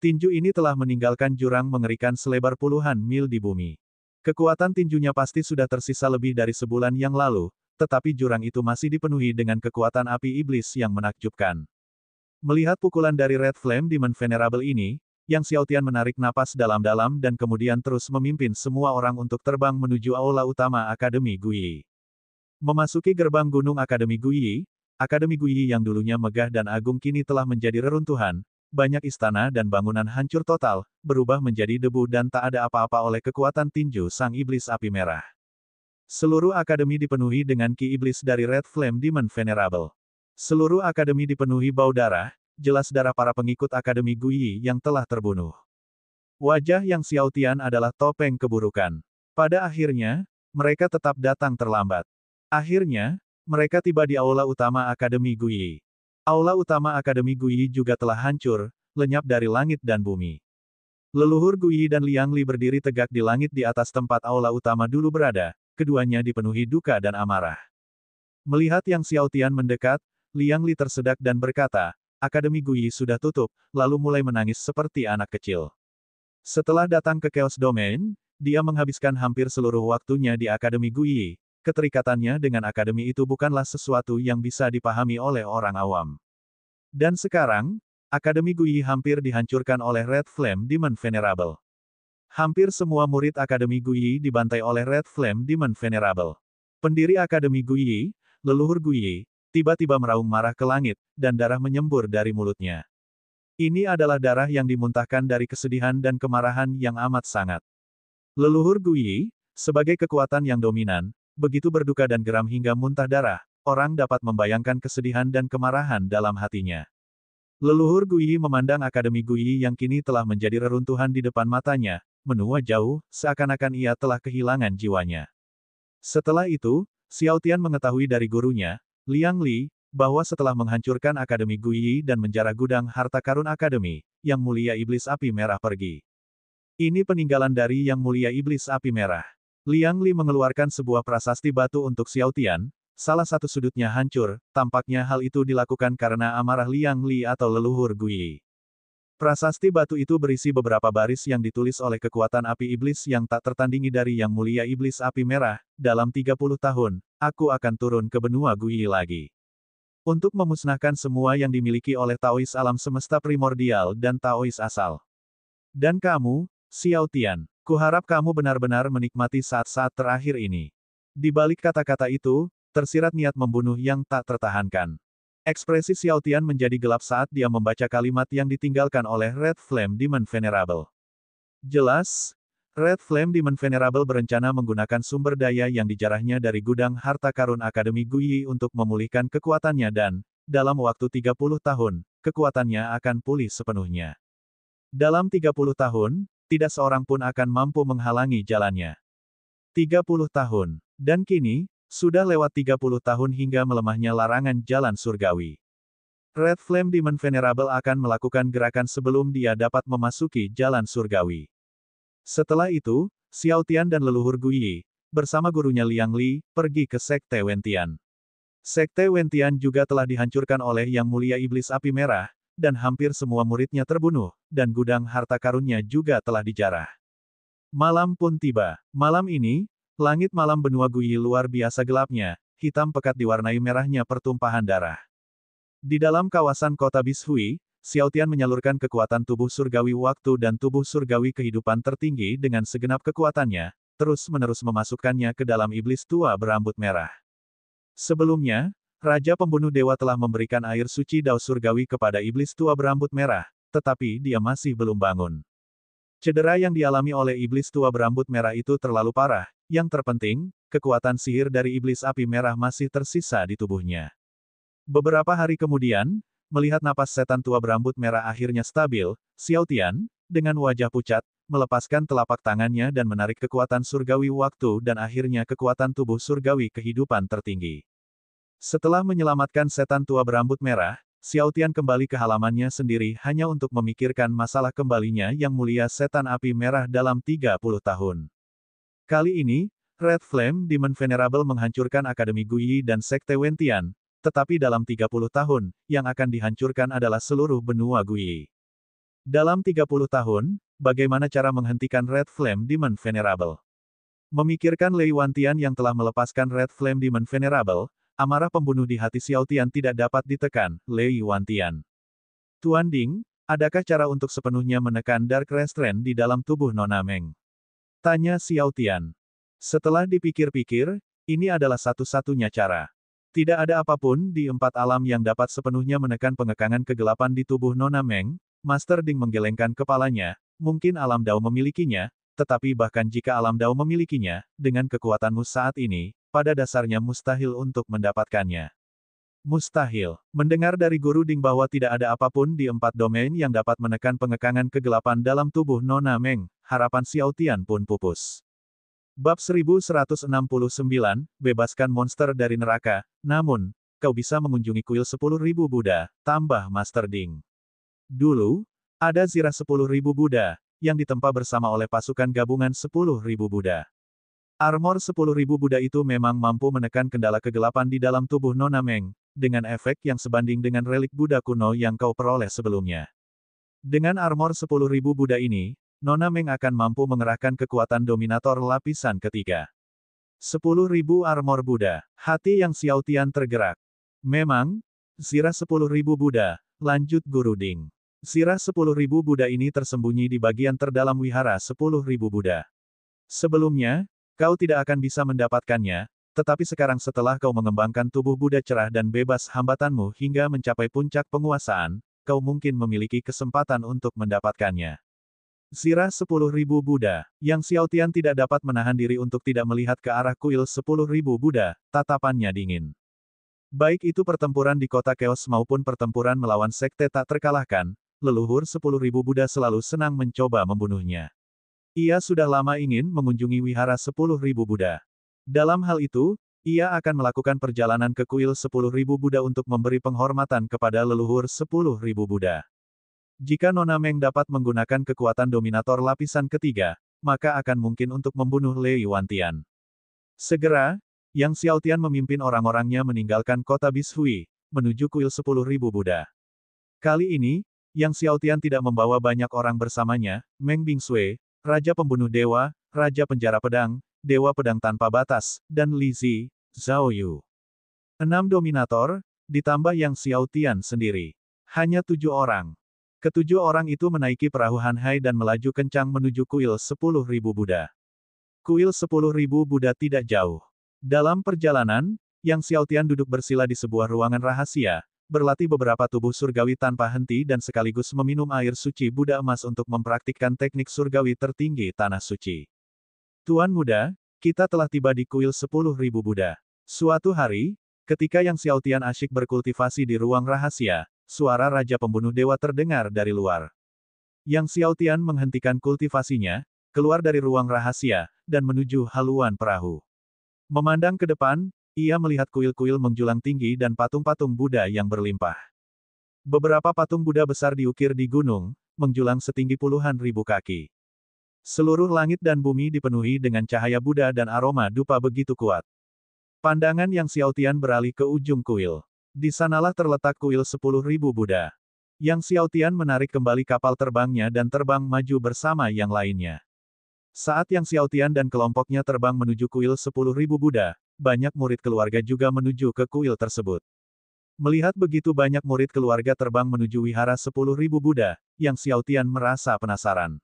Tinju ini telah meninggalkan jurang mengerikan selebar puluhan mil di bumi. Kekuatan tinjunya pasti sudah tersisa lebih dari sebulan yang lalu, tetapi jurang itu masih dipenuhi dengan kekuatan api iblis yang menakjubkan. Melihat pukulan dari Red Flame Demon Venerable ini, Yang Xiaotian menarik napas dalam-dalam dan kemudian terus memimpin semua orang untuk terbang menuju aula utama Akademi Guyi. Memasuki gerbang gunung Akademi Guyi yang dulunya megah dan agung kini telah menjadi reruntuhan, banyak istana dan bangunan hancur total, berubah menjadi debu dan tak ada apa-apa oleh kekuatan tinju Sang Iblis Api Merah. Seluruh akademi dipenuhi dengan ki iblis dari Red Flame Demon Venerable. Seluruh akademi dipenuhi bau darah, jelas darah para pengikut Akademi Guyi yang telah terbunuh. Wajah Yang Xiaotian adalah topeng keburukan. Pada akhirnya, mereka tetap datang terlambat. Akhirnya, mereka tiba di aula utama Akademi Guyi. Aula utama Akademi Guyi juga telah hancur, lenyap dari langit dan bumi. Leluhur Guyi dan Liang Li berdiri tegak di langit di atas tempat aula utama dulu berada, keduanya dipenuhi duka dan amarah. Melihat Yang Xiaotian mendekat, Liang Li tersedak dan berkata, Akademi Guyi sudah tutup, lalu mulai menangis seperti anak kecil. Setelah datang ke Chaos Domain, dia menghabiskan hampir seluruh waktunya di Akademi Guyi. Keterikatannya dengan akademi itu bukanlah sesuatu yang bisa dipahami oleh orang awam. Dan sekarang, Akademi Guyi hampir dihancurkan oleh Red Flame Demon Venerable. Hampir semua murid Akademi Guyi dibantai oleh Red Flame Demon Venerable. Pendiri Akademi Guyi, leluhur Guyi, tiba-tiba meraung marah ke langit, dan darah menyembur dari mulutnya. Ini adalah darah yang dimuntahkan dari kesedihan dan kemarahan yang amat sangat. Leluhur Guyi, sebagai kekuatan yang dominan, begitu berduka dan geram hingga muntah darah, orang dapat membayangkan kesedihan dan kemarahan dalam hatinya. Leluhur Guyi memandang Akademi Guyi yang kini telah menjadi reruntuhan di depan matanya, menua jauh, seakan-akan ia telah kehilangan jiwanya. Setelah itu, Xiaotian mengetahui dari gurunya, Liang Li, bahwa setelah menghancurkan Akademi Guyi dan menjarah gudang harta karun Akademi, Yang Mulia Iblis Api Merah pergi. Ini peninggalan dari Yang Mulia Iblis Api Merah. Liang Li mengeluarkan sebuah prasasti batu untuk Xiaotian, salah satu sudutnya hancur, tampaknya hal itu dilakukan karena amarah Liang Li atau leluhur Guyi. Prasasti batu itu berisi beberapa baris yang ditulis oleh kekuatan api iblis yang tak tertandingi dari Yang Mulia Iblis Api Merah, dalam 30 tahun, aku akan turun ke benua Guyi lagi. Untuk memusnahkan semua yang dimiliki oleh Taois alam semesta primordial dan Taois asal. Dan kamu, Xiaotian, kuharap kamu benar-benar menikmati saat-saat terakhir ini. Di balik kata-kata itu, tersirat niat membunuh yang tak tertahankan. Ekspresi Xiaotian menjadi gelap saat dia membaca kalimat yang ditinggalkan oleh Red Flame Demon Venerable. Jelas, Red Flame Demon Venerable berencana menggunakan sumber daya yang dijarahnya dari gudang harta karun Akademi Guyi untuk memulihkan kekuatannya dan, dalam waktu 30 tahun, kekuatannya akan pulih sepenuhnya. Dalam 30 tahun, tidak seorang pun akan mampu menghalangi jalannya. 30 tahun. Dan kini, sudah lewat 30 tahun hingga melemahnya larangan jalan surgawi. Red Flame Demon Venerable akan melakukan gerakan sebelum dia dapat memasuki jalan surgawi. Setelah itu, Xiaotian dan leluhur Guyi, bersama gurunya Liang Li, pergi ke Sekte Wentian. Sekte Wentian juga telah dihancurkan oleh Yang Mulia Iblis Api Merah, dan hampir semua muridnya terbunuh, dan gudang harta karunnya juga telah dijarah. Malam pun tiba. Malam ini, Langit malam benua Guyi luar biasa gelapnya, hitam pekat diwarnai merahnya pertumpahan darah. Di dalam kawasan kota Bishui, Xiaotian menyalurkan kekuatan tubuh surgawi waktu dan tubuh surgawi kehidupan tertinggi dengan segenap kekuatannya, terus-menerus memasukkannya ke dalam iblis tua berambut merah. Sebelumnya, Raja Pembunuh Dewa telah memberikan air suci dao surgawi kepada iblis tua berambut merah, tetapi dia masih belum bangun. Cedera yang dialami oleh iblis tua berambut merah itu terlalu parah, yang terpenting, kekuatan sihir dari iblis api merah masih tersisa di tubuhnya. Beberapa hari kemudian, melihat napas setan tua berambut merah akhirnya stabil, Xiaotian, dengan wajah pucat, melepaskan telapak tangannya dan menarik kekuatan surgawi waktu dan akhirnya kekuatan tubuh surgawi kehidupan tertinggi. Setelah menyelamatkan setan tua berambut merah, Xiaotian kembali ke halamannya sendiri hanya untuk memikirkan masalah kembalinya yang mulia setan api merah dalam 30 tahun. Kali ini, Red Flame Demon Venerable menghancurkan Akademi Guyi dan Sekte Wentian, tetapi dalam 30 tahun, yang akan dihancurkan adalah seluruh benua Guyi. Dalam 30 tahun, bagaimana cara menghentikan Red Flame Demon Venerable? Memikirkan Lei Wantian yang telah melepaskan Red Flame Demon Venerable, amarah pembunuh di hati Xiaotian tidak dapat ditekan, Lei Wantian. Tuan Ding, adakah cara untuk sepenuhnya menekan Dark Restraint di dalam tubuh Nona Meng? Tanya Xiaotian. Setelah dipikir-pikir, ini adalah satu-satunya cara. Tidak ada apapun di empat alam yang dapat sepenuhnya menekan pengekangan kegelapan di tubuh Nona Meng. Master Ding menggelengkan kepalanya, mungkin alam Dao memilikinya, tetapi bahkan jika alam Dao memilikinya, dengan kekuatanmu saat ini, pada dasarnya mustahil untuk mendapatkannya. Mustahil. Mendengar dari Guru Ding bahwa tidak ada apapun di empat domain yang dapat menekan pengekangan kegelapan dalam tubuh Nona Meng, harapan Xiaotian pun pupus. Bab 1169, bebaskan monster dari neraka, namun, kau bisa mengunjungi kuil 10.000 Buddha, tambah Master Ding. Dulu, ada zirah 10.000 Buddha, yang ditempa bersama oleh pasukan gabungan 10.000 Buddha. Armor 10.000 Buddha itu memang mampu menekan kendala kegelapan di dalam tubuh Nona Meng, dengan efek yang sebanding dengan relik Buddha kuno yang kau peroleh sebelumnya. Dengan armor 10.000 Buddha ini, Nona Meng akan mampu mengerahkan kekuatan dominator lapisan ketiga. 10.000 armor Buddha, hati yang Xiaotian tergerak. Memang, zirah 10.000 Buddha, lanjut Guru Ding. Zirah 10.000 Buddha ini tersembunyi di bagian terdalam wihara 10.000 Buddha. Sebelumnya, kau tidak akan bisa mendapatkannya, tetapi sekarang setelah kau mengembangkan tubuh Buddha cerah dan bebas hambatanmu hingga mencapai puncak penguasaan, kau mungkin memiliki kesempatan untuk mendapatkannya. Zirah 10.000 Buddha, yang Xiaotian tidak dapat menahan diri untuk tidak melihat ke arah kuil 10.000 Buddha, tatapannya dingin. Baik itu pertempuran di kota Chaos maupun pertempuran melawan sekte tak terkalahkan, leluhur 10.000 Buddha selalu senang mencoba membunuhnya. Ia sudah lama ingin mengunjungi wihara 10.000 Buddha. Dalam hal itu, ia akan melakukan perjalanan ke kuil 10.000 Buddha untuk memberi penghormatan kepada leluhur 10.000 Buddha. Jika Nona Meng dapat menggunakan kekuatan dominator lapisan ketiga, maka akan mungkin untuk membunuh Lei Wantian. Segera, Yang Xiaotian memimpin orang-orangnya meninggalkan kota Bishui, menuju kuil 10.000 Buddha. Kali ini, Yang Xiaotian tidak membawa banyak orang bersamanya, Meng Bingsui, Raja Pembunuh Dewa, Raja Penjara Pedang, Dewa Pedang Tanpa Batas, dan Li Zi, Zhao Yu. 6 dominator, ditambah Yang Xiaotian sendiri. Hanya 7 orang. Ketujuh orang itu menaiki perahu Hanhai dan melaju kencang menuju kuil 10.000 Buddha. Kuil 10.000 Buddha tidak jauh. Dalam perjalanan, Yang Xiaotian duduk bersila di sebuah ruangan rahasia, berlatih beberapa tubuh surgawi tanpa henti dan sekaligus meminum air suci Buddha emas untuk mempraktikkan teknik surgawi tertinggi tanah suci. Tuan muda, kita telah tiba di kuil 10.000 Buddha. Suatu hari, ketika Yang Xiaotian asyik berkultivasi di ruang rahasia, suara Raja Pembunuh Dewa terdengar dari luar. Yang Xiaotian menghentikan kultivasinya, keluar dari ruang rahasia, dan menuju haluan perahu. Memandang ke depan, ia melihat kuil-kuil menjulang tinggi dan patung-patung Buddha yang berlimpah. Beberapa patung Buddha besar diukir di gunung, menjulang setinggi puluhan ribu kaki. Seluruh langit dan bumi dipenuhi dengan cahaya Buddha dan aroma dupa begitu kuat. Pandangan Yang Xiaotian beralih ke ujung kuil. Di sanalah terletak kuil 10.000 Buddha. Yang Xiaotian menarik kembali kapal terbangnya dan terbang maju bersama yang lainnya. Saat Yang Xiaotian dan kelompoknya terbang menuju kuil 10.000 Buddha, banyak murid keluarga juga menuju ke kuil tersebut. Melihat begitu banyak murid keluarga terbang menuju wihara 10.000 Buddha, Yang Xiaotian merasa penasaran.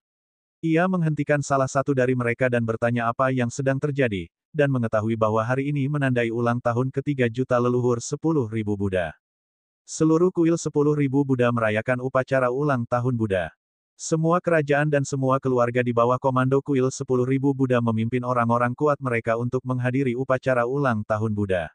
Ia menghentikan salah satu dari mereka dan bertanya apa yang sedang terjadi, dan mengetahui bahwa hari ini menandai ulang tahun ketiga juta leluhur 10.000 Buddha. Seluruh kuil 10.000 Buddha merayakan upacara ulang tahun Buddha. Semua kerajaan dan semua keluarga di bawah komando kuil 10.000 Buddha memimpin orang-orang kuat mereka untuk menghadiri upacara ulang tahun Buddha.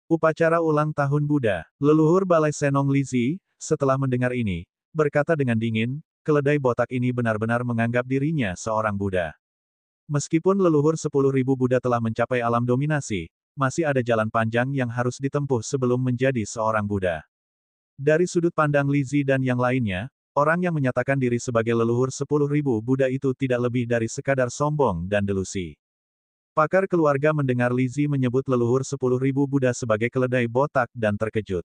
Upacara ulang tahun Buddha. Leluhur Balai Senong Lizi, setelah mendengar ini, berkata dengan dingin, keledai botak ini benar-benar menganggap dirinya seorang Buddha. Meskipun leluhur 10.000 Buddha telah mencapai alam dominasi, masih ada jalan panjang yang harus ditempuh sebelum menjadi seorang Buddha. Dari sudut pandang Lizi dan yang lainnya, orang yang menyatakan diri sebagai leluhur 10.000 Buddha itu tidak lebih dari sekadar sombong dan delusi. Pakar keluarga mendengar Lizi menyebut leluhur 10.000 Buddha sebagai keledai botak dan terkejut.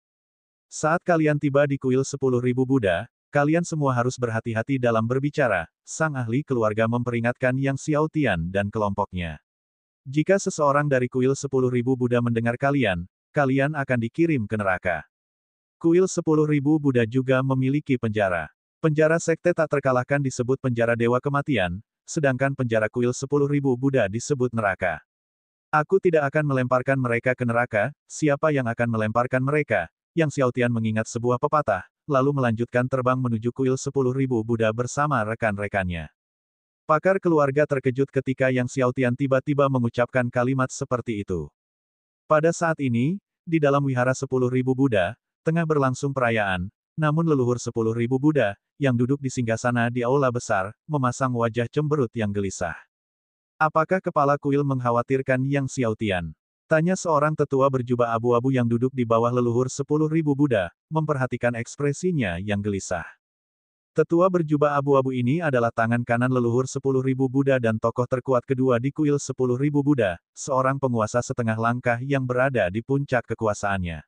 Saat kalian tiba di kuil 10.000 Buddha, kalian semua harus berhati-hati dalam berbicara, sang ahli keluarga memperingatkan Yang Xiaotian dan kelompoknya. Jika seseorang dari kuil 10.000 Buddha mendengar kalian, kalian akan dikirim ke neraka. Kuil 10.000 Buddha juga memiliki penjara. Penjara sekte tak terkalahkan disebut penjara dewa kematian, sedangkan penjara kuil 10.000 Buddha disebut neraka. Aku tidak akan melemparkan mereka ke neraka, siapa yang akan melemparkan mereka? Yang Xiaotian mengingat sebuah pepatah, lalu melanjutkan terbang menuju kuil 10.000 Buddha bersama rekan-rekannya. Pakar keluarga terkejut ketika Yang Xiaotian tiba-tiba mengucapkan kalimat seperti itu. Pada saat ini, di dalam wihara 10.000 Buddha, tengah berlangsung perayaan, namun leluhur 10.000 Buddha, yang duduk di singgasana di aula besar, memasang wajah cemberut yang gelisah. Apakah kepala kuil mengkhawatirkan Yang Xiaotian? Tanya seorang tetua berjubah abu-abu yang duduk di bawah leluhur 10.000 Buddha, memperhatikan ekspresinya yang gelisah. Tetua berjubah abu-abu ini adalah tangan kanan leluhur 10.000 Buddha dan tokoh terkuat kedua di kuil 10.000 Buddha, seorang penguasa setengah langkah yang berada di puncak kekuasaannya.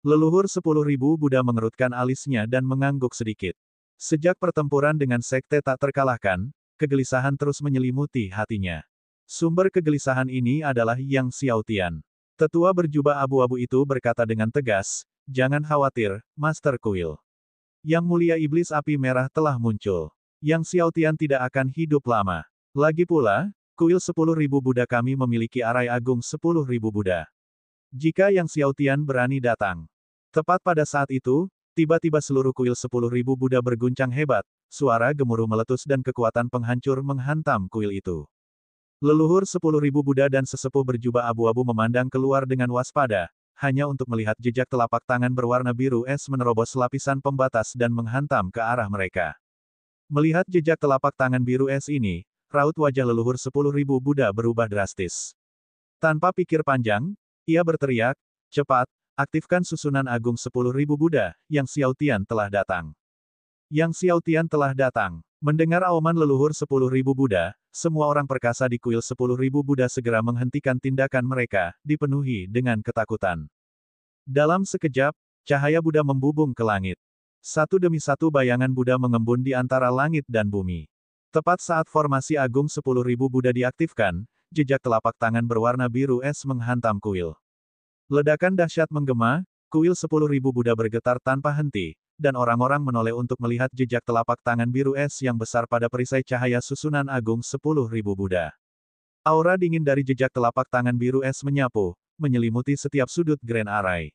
Leluhur 10.000 Buddha mengerutkan alisnya dan mengangguk sedikit. Sejak pertempuran dengan sekte tak terkalahkan, kegelisahan terus menyelimuti hatinya. Sumber kegelisahan ini adalah Yang Xiaotian. Tetua berjubah abu-abu itu berkata dengan tegas, jangan khawatir, Master Kuil. Yang mulia iblis api merah telah muncul. Yang Xiaotian tidak akan hidup lama. Lagi pula, kuil 10.000 Buddha kami memiliki arai agung 10.000 Buddha. Jika Yang Xiaotian berani datang. Tepat pada saat itu, tiba-tiba seluruh kuil 10.000 Buddha berguncang hebat, suara gemuruh meletus dan kekuatan penghancur menghantam kuil itu. Leluhur 10.000 Buddha dan sesepuh berjubah abu-abu memandang keluar dengan waspada, hanya untuk melihat jejak telapak tangan berwarna biru es menerobos lapisan pembatas dan menghantam ke arah mereka. Melihat jejak telapak tangan biru es ini, raut wajah leluhur 10.000 Buddha berubah drastis. Tanpa pikir panjang, ia berteriak, cepat, aktifkan susunan agung 10.000 Buddha, Yang Xiaotian telah datang. Yang Xiaotian telah datang. Mendengar auman leluhur 10.000 Buddha, semua orang perkasa di kuil 10.000 Buddha segera menghentikan tindakan mereka, dipenuhi dengan ketakutan. Dalam sekejap, cahaya Buddha membubung ke langit. Satu demi satu bayangan Buddha mengembun di antara langit dan bumi. Tepat saat formasi agung 10.000 Buddha diaktifkan, jejak telapak tangan berwarna biru es menghantam kuil. Ledakan dahsyat menggema, kuil 10.000 Buddha bergetar tanpa henti, dan orang-orang menoleh untuk melihat jejak telapak tangan biru es yang besar pada perisai cahaya susunan agung 10.000 Buddha. Aura dingin dari jejak telapak tangan biru es menyapu, menyelimuti setiap sudut Grand Array.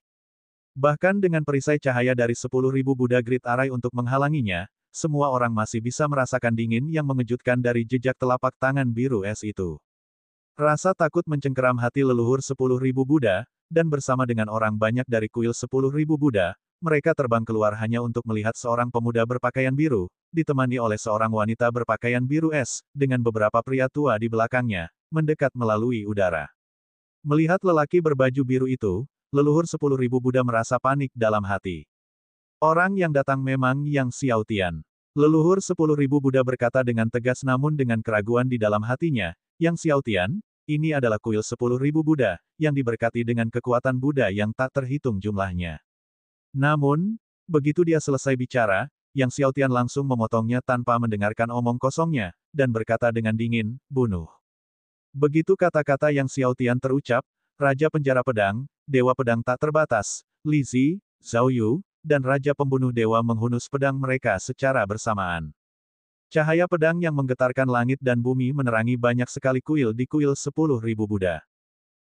Bahkan dengan perisai cahaya dari 10.000 Buddha Great Array untuk menghalanginya, semua orang masih bisa merasakan dingin yang mengejutkan dari jejak telapak tangan biru es itu. Rasa takut mencengkeram hati leluhur 10.000 Buddha, dan bersama dengan orang banyak dari kuil 10.000 Buddha, mereka terbang keluar hanya untuk melihat seorang pemuda berpakaian biru, ditemani oleh seorang wanita berpakaian biru es, dengan beberapa pria tua di belakangnya, mendekat melalui udara. Melihat lelaki berbaju biru itu, leluhur 10.000 Buddha merasa panik dalam hati. Orang yang datang memang Yang Xiaotian. Leluhur 10.000 Buddha berkata dengan tegas namun dengan keraguan di dalam hatinya, Yang Xiaotian, ini adalah kuil 10.000 Buddha, yang diberkati dengan kekuatan Buddha yang tak terhitung jumlahnya. Namun, begitu dia selesai bicara, Yang Xiaotian langsung memotongnya tanpa mendengarkan omong kosongnya, dan berkata dengan dingin, bunuh. Begitu kata-kata Yang Xiaotian terucap, Raja Penjara Pedang, Dewa Pedang Tak Terbatas, Li Zi, Zhao Yu, dan Raja Pembunuh Dewa menghunus pedang mereka secara bersamaan. Cahaya pedang yang menggetarkan langit dan bumi menerangi banyak sekali kuil di kuil 10.000 Buddha.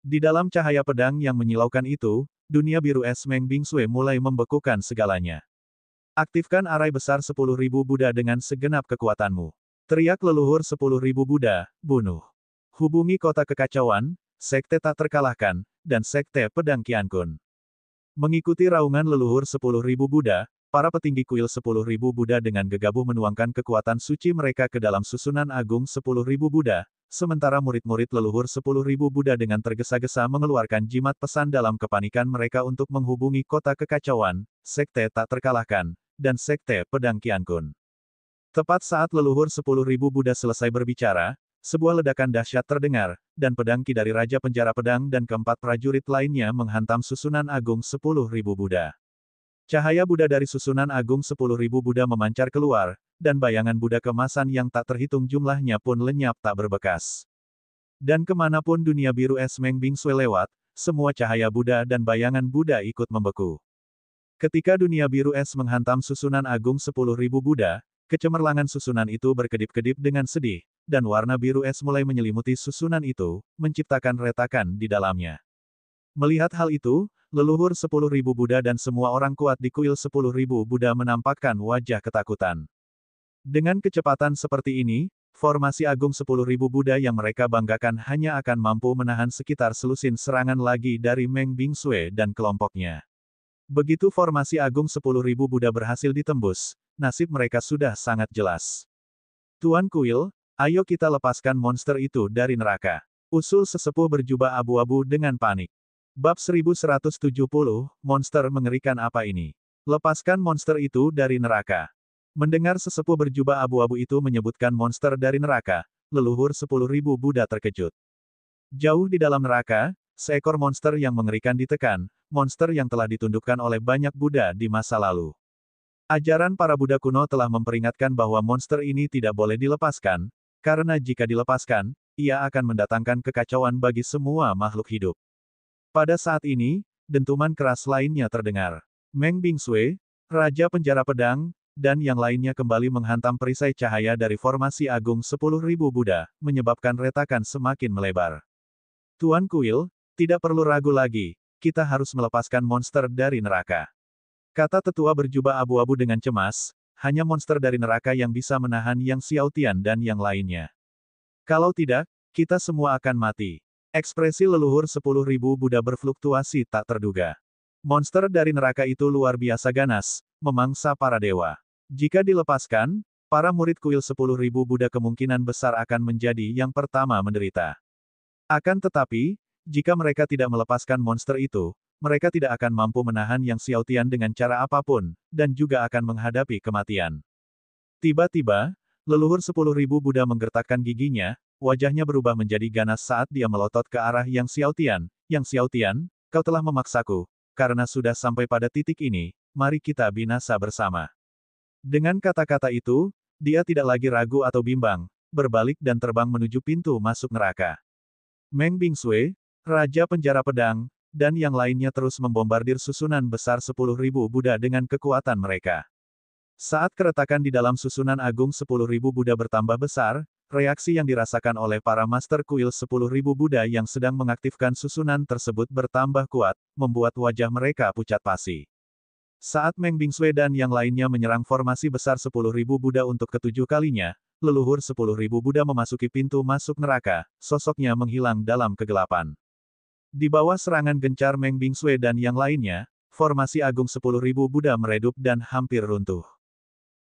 Di dalam cahaya pedang yang menyilaukan itu, dunia biru es Meng Bingsui mulai membekukan segalanya. Aktifkan arai besar 10.000 Buddha dengan segenap kekuatanmu. Teriak leluhur 10.000 Buddha, bunuh. Hubungi kota kekacauan, sekte tak terkalahkan, dan sekte pedang Qiankun. Mengikuti raungan leluhur 10.000 Buddha, para petinggi kuil 10.000 Buddha dengan gegabah menuangkan kekuatan suci mereka ke dalam susunan agung 10.000 Buddha, sementara murid-murid leluhur 10.000 Buddha dengan tergesa-gesa mengeluarkan jimat pesan dalam kepanikan mereka untuk menghubungi kota kekacauan, sekte tak terkalahkan, dan sekte pedang Qiankun. Tepat saat leluhur 10.000 Buddha selesai berbicara, sebuah ledakan dahsyat terdengar, dan pedang Ki dari Raja Penjara Pedang dan keempat prajurit lainnya menghantam susunan agung 10.000 Buddha. Cahaya Buddha dari susunan agung 10.000 Buddha memancar keluar, dan bayangan Buddha kemasan yang tak terhitung jumlahnya pun lenyap tak berbekas. Dan kemanapun dunia biru es Meng Bingsui lewat, semua cahaya Buddha dan bayangan Buddha ikut membeku. Ketika dunia biru es menghantam susunan agung 10.000 Buddha, kecemerlangan susunan itu berkedip-kedip dengan sedih, dan warna biru es mulai menyelimuti susunan itu, menciptakan retakan di dalamnya. Melihat hal itu, leluhur 10.000 Buddha dan semua orang kuat di kuil 10.000 Buddha menampakkan wajah ketakutan. Dengan kecepatan seperti ini, formasi agung 10.000 Buddha yang mereka banggakan hanya akan mampu menahan sekitar selusin serangan lagi dari Meng Bingsui dan kelompoknya. Begitu formasi agung 10.000 Buddha berhasil ditembus, nasib mereka sudah sangat jelas. Tuan Kuil, ayo kita lepaskan monster itu dari neraka. Usul sesepuh berjubah abu-abu dengan panik. Bab 1170, monster mengerikan apa ini? Lepaskan monster itu dari neraka. Mendengar sesepuh berjubah abu-abu itu menyebutkan monster dari neraka, leluhur 10.000 Buddha terkejut. Jauh di dalam neraka, seekor monster yang mengerikan ditekan, monster yang telah ditundukkan oleh banyak Buddha di masa lalu. Ajaran para Buddha kuno telah memperingatkan bahwa monster ini tidak boleh dilepaskan, karena jika dilepaskan, ia akan mendatangkan kekacauan bagi semua makhluk hidup. Pada saat ini, dentuman keras lainnya terdengar. Meng Bingsui, Raja Penjara Pedang, dan yang lainnya kembali menghantam perisai cahaya dari formasi agung 10.000 Buddha, menyebabkan retakan semakin melebar. Tuan Kuil, tidak perlu ragu lagi, kita harus melepaskan monster dari neraka. Kata tetua berjubah abu-abu dengan cemas, hanya monster dari neraka yang bisa menahan Yang Xiaotian dan yang lainnya. Kalau tidak, kita semua akan mati. Ekspresi leluhur 10.000 Buddha berfluktuasi tak terduga. Monster dari neraka itu luar biasa ganas, memangsa para dewa. Jika dilepaskan, para murid kuil 10.000 Buddha kemungkinan besar akan menjadi yang pertama menderita. Akan tetapi, jika mereka tidak melepaskan monster itu, mereka tidak akan mampu menahan Yang Xiaotian dengan cara apapun, dan juga akan menghadapi kematian. Tiba-tiba, leluhur 10.000 Buddha menggertakkan giginya, wajahnya berubah menjadi ganas saat dia melotot ke arah Yang Xiaotian. Yang Xiaotian, kau telah memaksaku, karena sudah sampai pada titik ini, mari kita binasa bersama. Dengan kata-kata itu, dia tidak lagi ragu atau bimbang, berbalik dan terbang menuju pintu masuk neraka. Meng Bingsui, Raja Penjara Pedang, dan yang lainnya terus membombardir susunan besar 10.000 Buddha dengan kekuatan mereka. Saat keretakan di dalam susunan agung 10.000 Buddha bertambah besar, reaksi yang dirasakan oleh para master kuil 10.000 Buddha yang sedang mengaktifkan susunan tersebut bertambah kuat, membuat wajah mereka pucat pasi. Saat Meng Bingsui dan yang lainnya menyerang formasi besar 10.000 Buddha untuk ketujuh kalinya, leluhur 10.000 Buddha memasuki pintu masuk neraka, sosoknya menghilang dalam kegelapan. Di bawah serangan gencar Meng Bingsui dan yang lainnya, formasi agung 10.000 Buddha meredup dan hampir runtuh.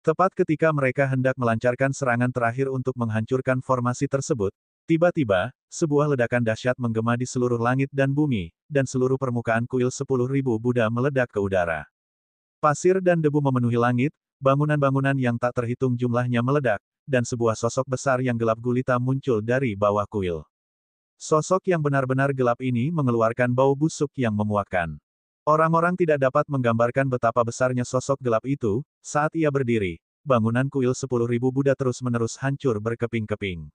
Tepat ketika mereka hendak melancarkan serangan terakhir untuk menghancurkan formasi tersebut, tiba-tiba, sebuah ledakan dahsyat menggema di seluruh langit dan bumi, dan seluruh permukaan kuil 10.000 Buddha meledak ke udara. Pasir dan debu memenuhi langit, bangunan-bangunan yang tak terhitung jumlahnya meledak, dan sebuah sosok besar yang gelap gulita muncul dari bawah kuil. Sosok yang benar-benar gelap ini mengeluarkan bau busuk yang memuakkan. Orang-orang tidak dapat menggambarkan betapa besarnya sosok gelap itu, saat ia berdiri. Bangunan kuil 10.000 Buddha terus-menerus hancur berkeping-keping.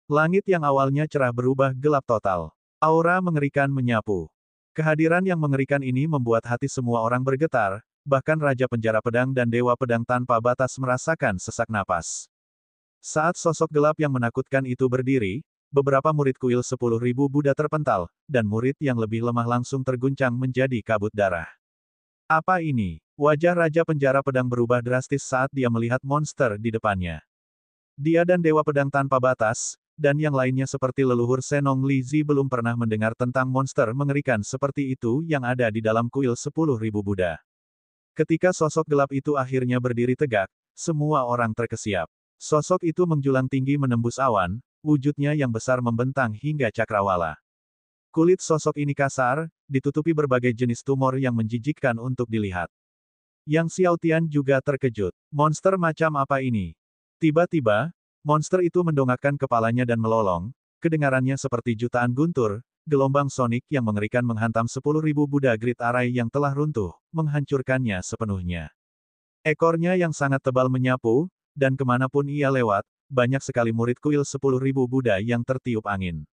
Langit yang awalnya cerah berubah gelap total. Aura mengerikan menyapu. Kehadiran yang mengerikan ini membuat hati semua orang bergetar, bahkan Raja Penjara Pedang dan Dewa Pedang Tanpa Batas merasakan sesak napas. Saat sosok gelap yang menakutkan itu berdiri, beberapa murid kuil 10.000 Buddha terpental, dan murid yang lebih lemah langsung terguncang menjadi kabut darah. Apa ini? Wajah Raja Penjara Pedang berubah drastis saat dia melihat monster di depannya. Dia dan Dewa Pedang Tanpa Batas, dan yang lainnya seperti leluhur Senong Li Zi belum pernah mendengar tentang monster mengerikan seperti itu yang ada di dalam kuil 10.000 Buddha. Ketika sosok gelap itu akhirnya berdiri tegak, semua orang terkesiap. Sosok itu menjulang tinggi menembus awan, wujudnya yang besar membentang hingga cakrawala. Kulit sosok ini kasar, ditutupi berbagai jenis tumor yang menjijikkan untuk dilihat. Yang Xiaotian juga terkejut. Monster macam apa ini? Tiba-tiba, monster itu mendongakkan kepalanya dan melolong, kedengarannya seperti jutaan guntur, gelombang sonik yang mengerikan menghantam 10.000 Buddha Grid Array yang telah runtuh, menghancurkannya sepenuhnya. Ekornya yang sangat tebal menyapu, dan kemanapun ia lewat, banyak sekali murid kuil 10.000 Buddha yang tertiup angin.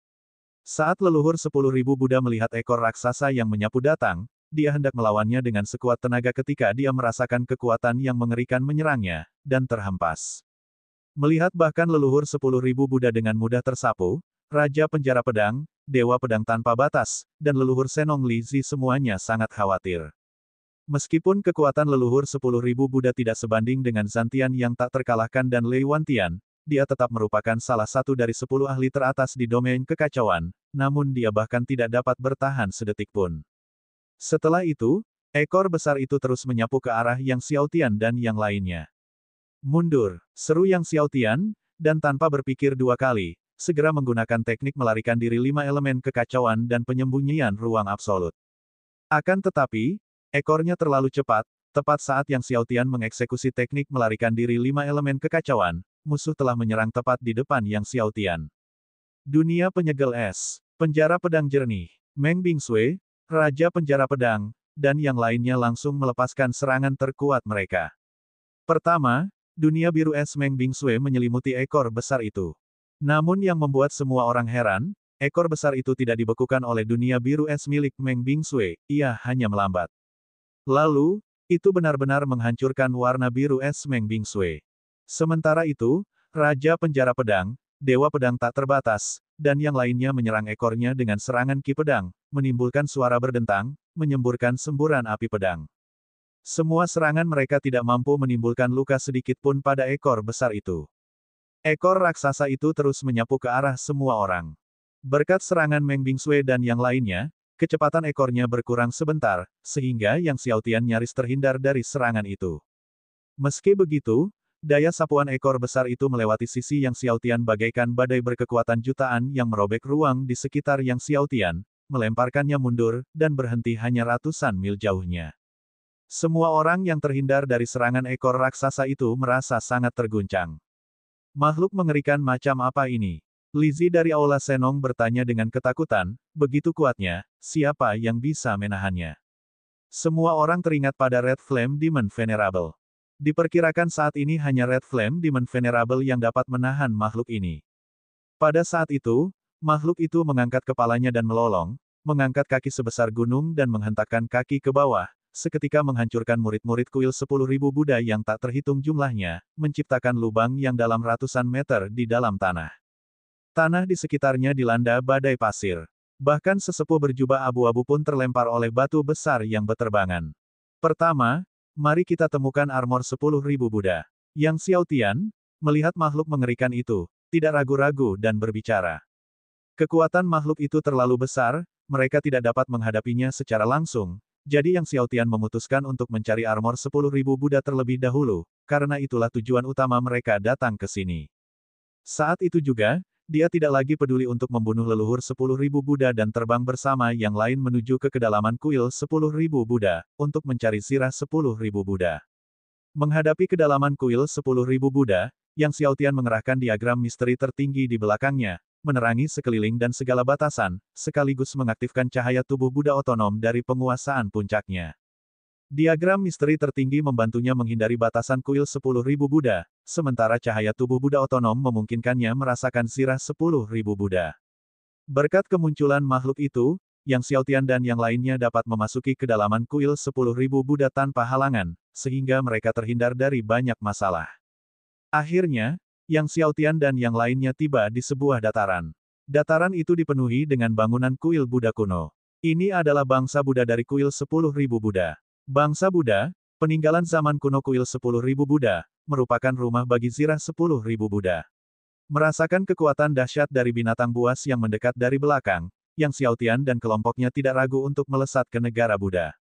Saat leluhur 10.000 Buddha melihat ekor raksasa yang menyapu datang, dia hendak melawannya dengan sekuat tenaga ketika dia merasakan kekuatan yang mengerikan menyerangnya, dan terhempas. Melihat bahkan leluhur 10.000 Buddha dengan mudah tersapu, Raja Penjara Pedang, Dewa Pedang Tanpa Batas, dan leluhur Senong Li Zi semuanya sangat khawatir. Meskipun kekuatan leluhur 10.000 Buddha tidak sebanding dengan Zantian yang tak terkalahkan dan Lei Wantian, dia tetap merupakan salah satu dari 10 ahli teratas di domain kekacauan, namun dia bahkan tidak dapat bertahan sedetik pun. Setelah itu, ekor besar itu terus menyapu ke arah Yang Xiaotian dan yang lainnya. Mundur, seru Yang Xiaotian, dan tanpa berpikir dua kali, segera menggunakan teknik melarikan diri 5 elemen kekacauan dan penyembunyian ruang absolut. Akan tetapi, ekornya terlalu cepat, tepat saat Yang Xiaotian mengeksekusi teknik melarikan diri 5 elemen kekacauan, musuh telah menyerang tepat di depan Yang Xiaotian. Dunia Penyegel Es, Penjara Pedang Jernih, Meng Bingsui, Raja Penjara Pedang, dan yang lainnya langsung melepaskan serangan terkuat mereka. Pertama, dunia biru es Meng Bingsui menyelimuti ekor besar itu. Namun yang membuat semua orang heran, ekor besar itu tidak dibekukan oleh dunia biru es milik Meng Bingsui, ia hanya melambat. Lalu, itu benar-benar menghancurkan warna biru es Meng Bingsui. Sementara itu, Raja Penjara Pedang, Dewa Pedang Tak Terbatas, dan yang lainnya menyerang ekornya dengan serangan ki pedang, menimbulkan suara berdentang, menyemburkan semburan api pedang. Semua serangan mereka tidak mampu menimbulkan luka sedikit pun pada ekor besar itu. Ekor raksasa itu terus menyapu ke arah semua orang. Berkat serangan Meng Bingsui dan yang lainnya, kecepatan ekornya berkurang sebentar, sehingga Yang Xiaotian nyaris terhindar dari serangan itu. Meski begitu, daya sapuan ekor besar itu melewati sisi Yang Xiaotian bagaikan badai berkekuatan jutaan yang merobek ruang di sekitar Yang Xiaotian, melemparkannya mundur, dan berhenti hanya ratusan mil jauhnya. Semua orang yang terhindar dari serangan ekor raksasa itu merasa sangat terguncang. Makhluk mengerikan macam apa ini? Li Zi dari Aula Senong bertanya dengan ketakutan, begitu kuatnya, siapa yang bisa menahannya? Semua orang teringat pada Red Flame Demon Venerable. Diperkirakan saat ini hanya Red Flame Demon Venerable yang dapat menahan makhluk ini. Pada saat itu, makhluk itu mengangkat kepalanya dan melolong, mengangkat kaki sebesar gunung dan menghentakkan kaki ke bawah, seketika menghancurkan murid-murid kuil 10.000 Buddha yang tak terhitung jumlahnya, menciptakan lubang yang dalam ratusan meter di dalam tanah. Tanah di sekitarnya dilanda badai pasir. Bahkan sesepuh berjubah abu-abu pun terlempar oleh batu besar yang beterbangan. Pertama, mari kita temukan armor 10.000 Buddha. Yang Xiaotian, melihat makhluk mengerikan itu, tidak ragu-ragu dan berbicara. Kekuatan makhluk itu terlalu besar, mereka tidak dapat menghadapinya secara langsung, jadi Yang Xiaotian memutuskan untuk mencari armor 10.000 Buddha terlebih dahulu, karena itulah tujuan utama mereka datang ke sini. Saat itu juga, dia tidak lagi peduli untuk membunuh leluhur 10.000 Buddha dan terbang bersama yang lain menuju ke kedalaman kuil 10.000 Buddha, untuk mencari sirah 10.000 Buddha. Menghadapi kedalaman kuil 10.000 Buddha, Yang Xiaotian mengerahkan diagram misteri tertinggi di belakangnya, menerangi sekeliling dan segala batasan, sekaligus mengaktifkan cahaya tubuh Buddha otonom dari penguasaan puncaknya. Diagram misteri tertinggi membantunya menghindari batasan kuil 10.000 Buddha, sementara cahaya tubuh Buddha otonom memungkinkannya merasakan zirah 10.000 Buddha. Berkat kemunculan makhluk itu, Yang Xiaotian dan yang lainnya dapat memasuki kedalaman kuil 10.000 Buddha tanpa halangan, sehingga mereka terhindar dari banyak masalah. Akhirnya, Yang Xiaotian dan yang lainnya tiba di sebuah dataran. Dataran itu dipenuhi dengan bangunan kuil Buddha kuno. Ini adalah bangsa Buddha dari kuil 10.000 Buddha. Bangsa Buddha, peninggalan zaman kuno kuil 10.000 Buddha, merupakan rumah bagi zirah 10.000 Buddha. Merasakan kekuatan dahsyat dari binatang buas yang mendekat dari belakang, Yang Xiaotian dan kelompoknya tidak ragu untuk melesat ke negara Buddha.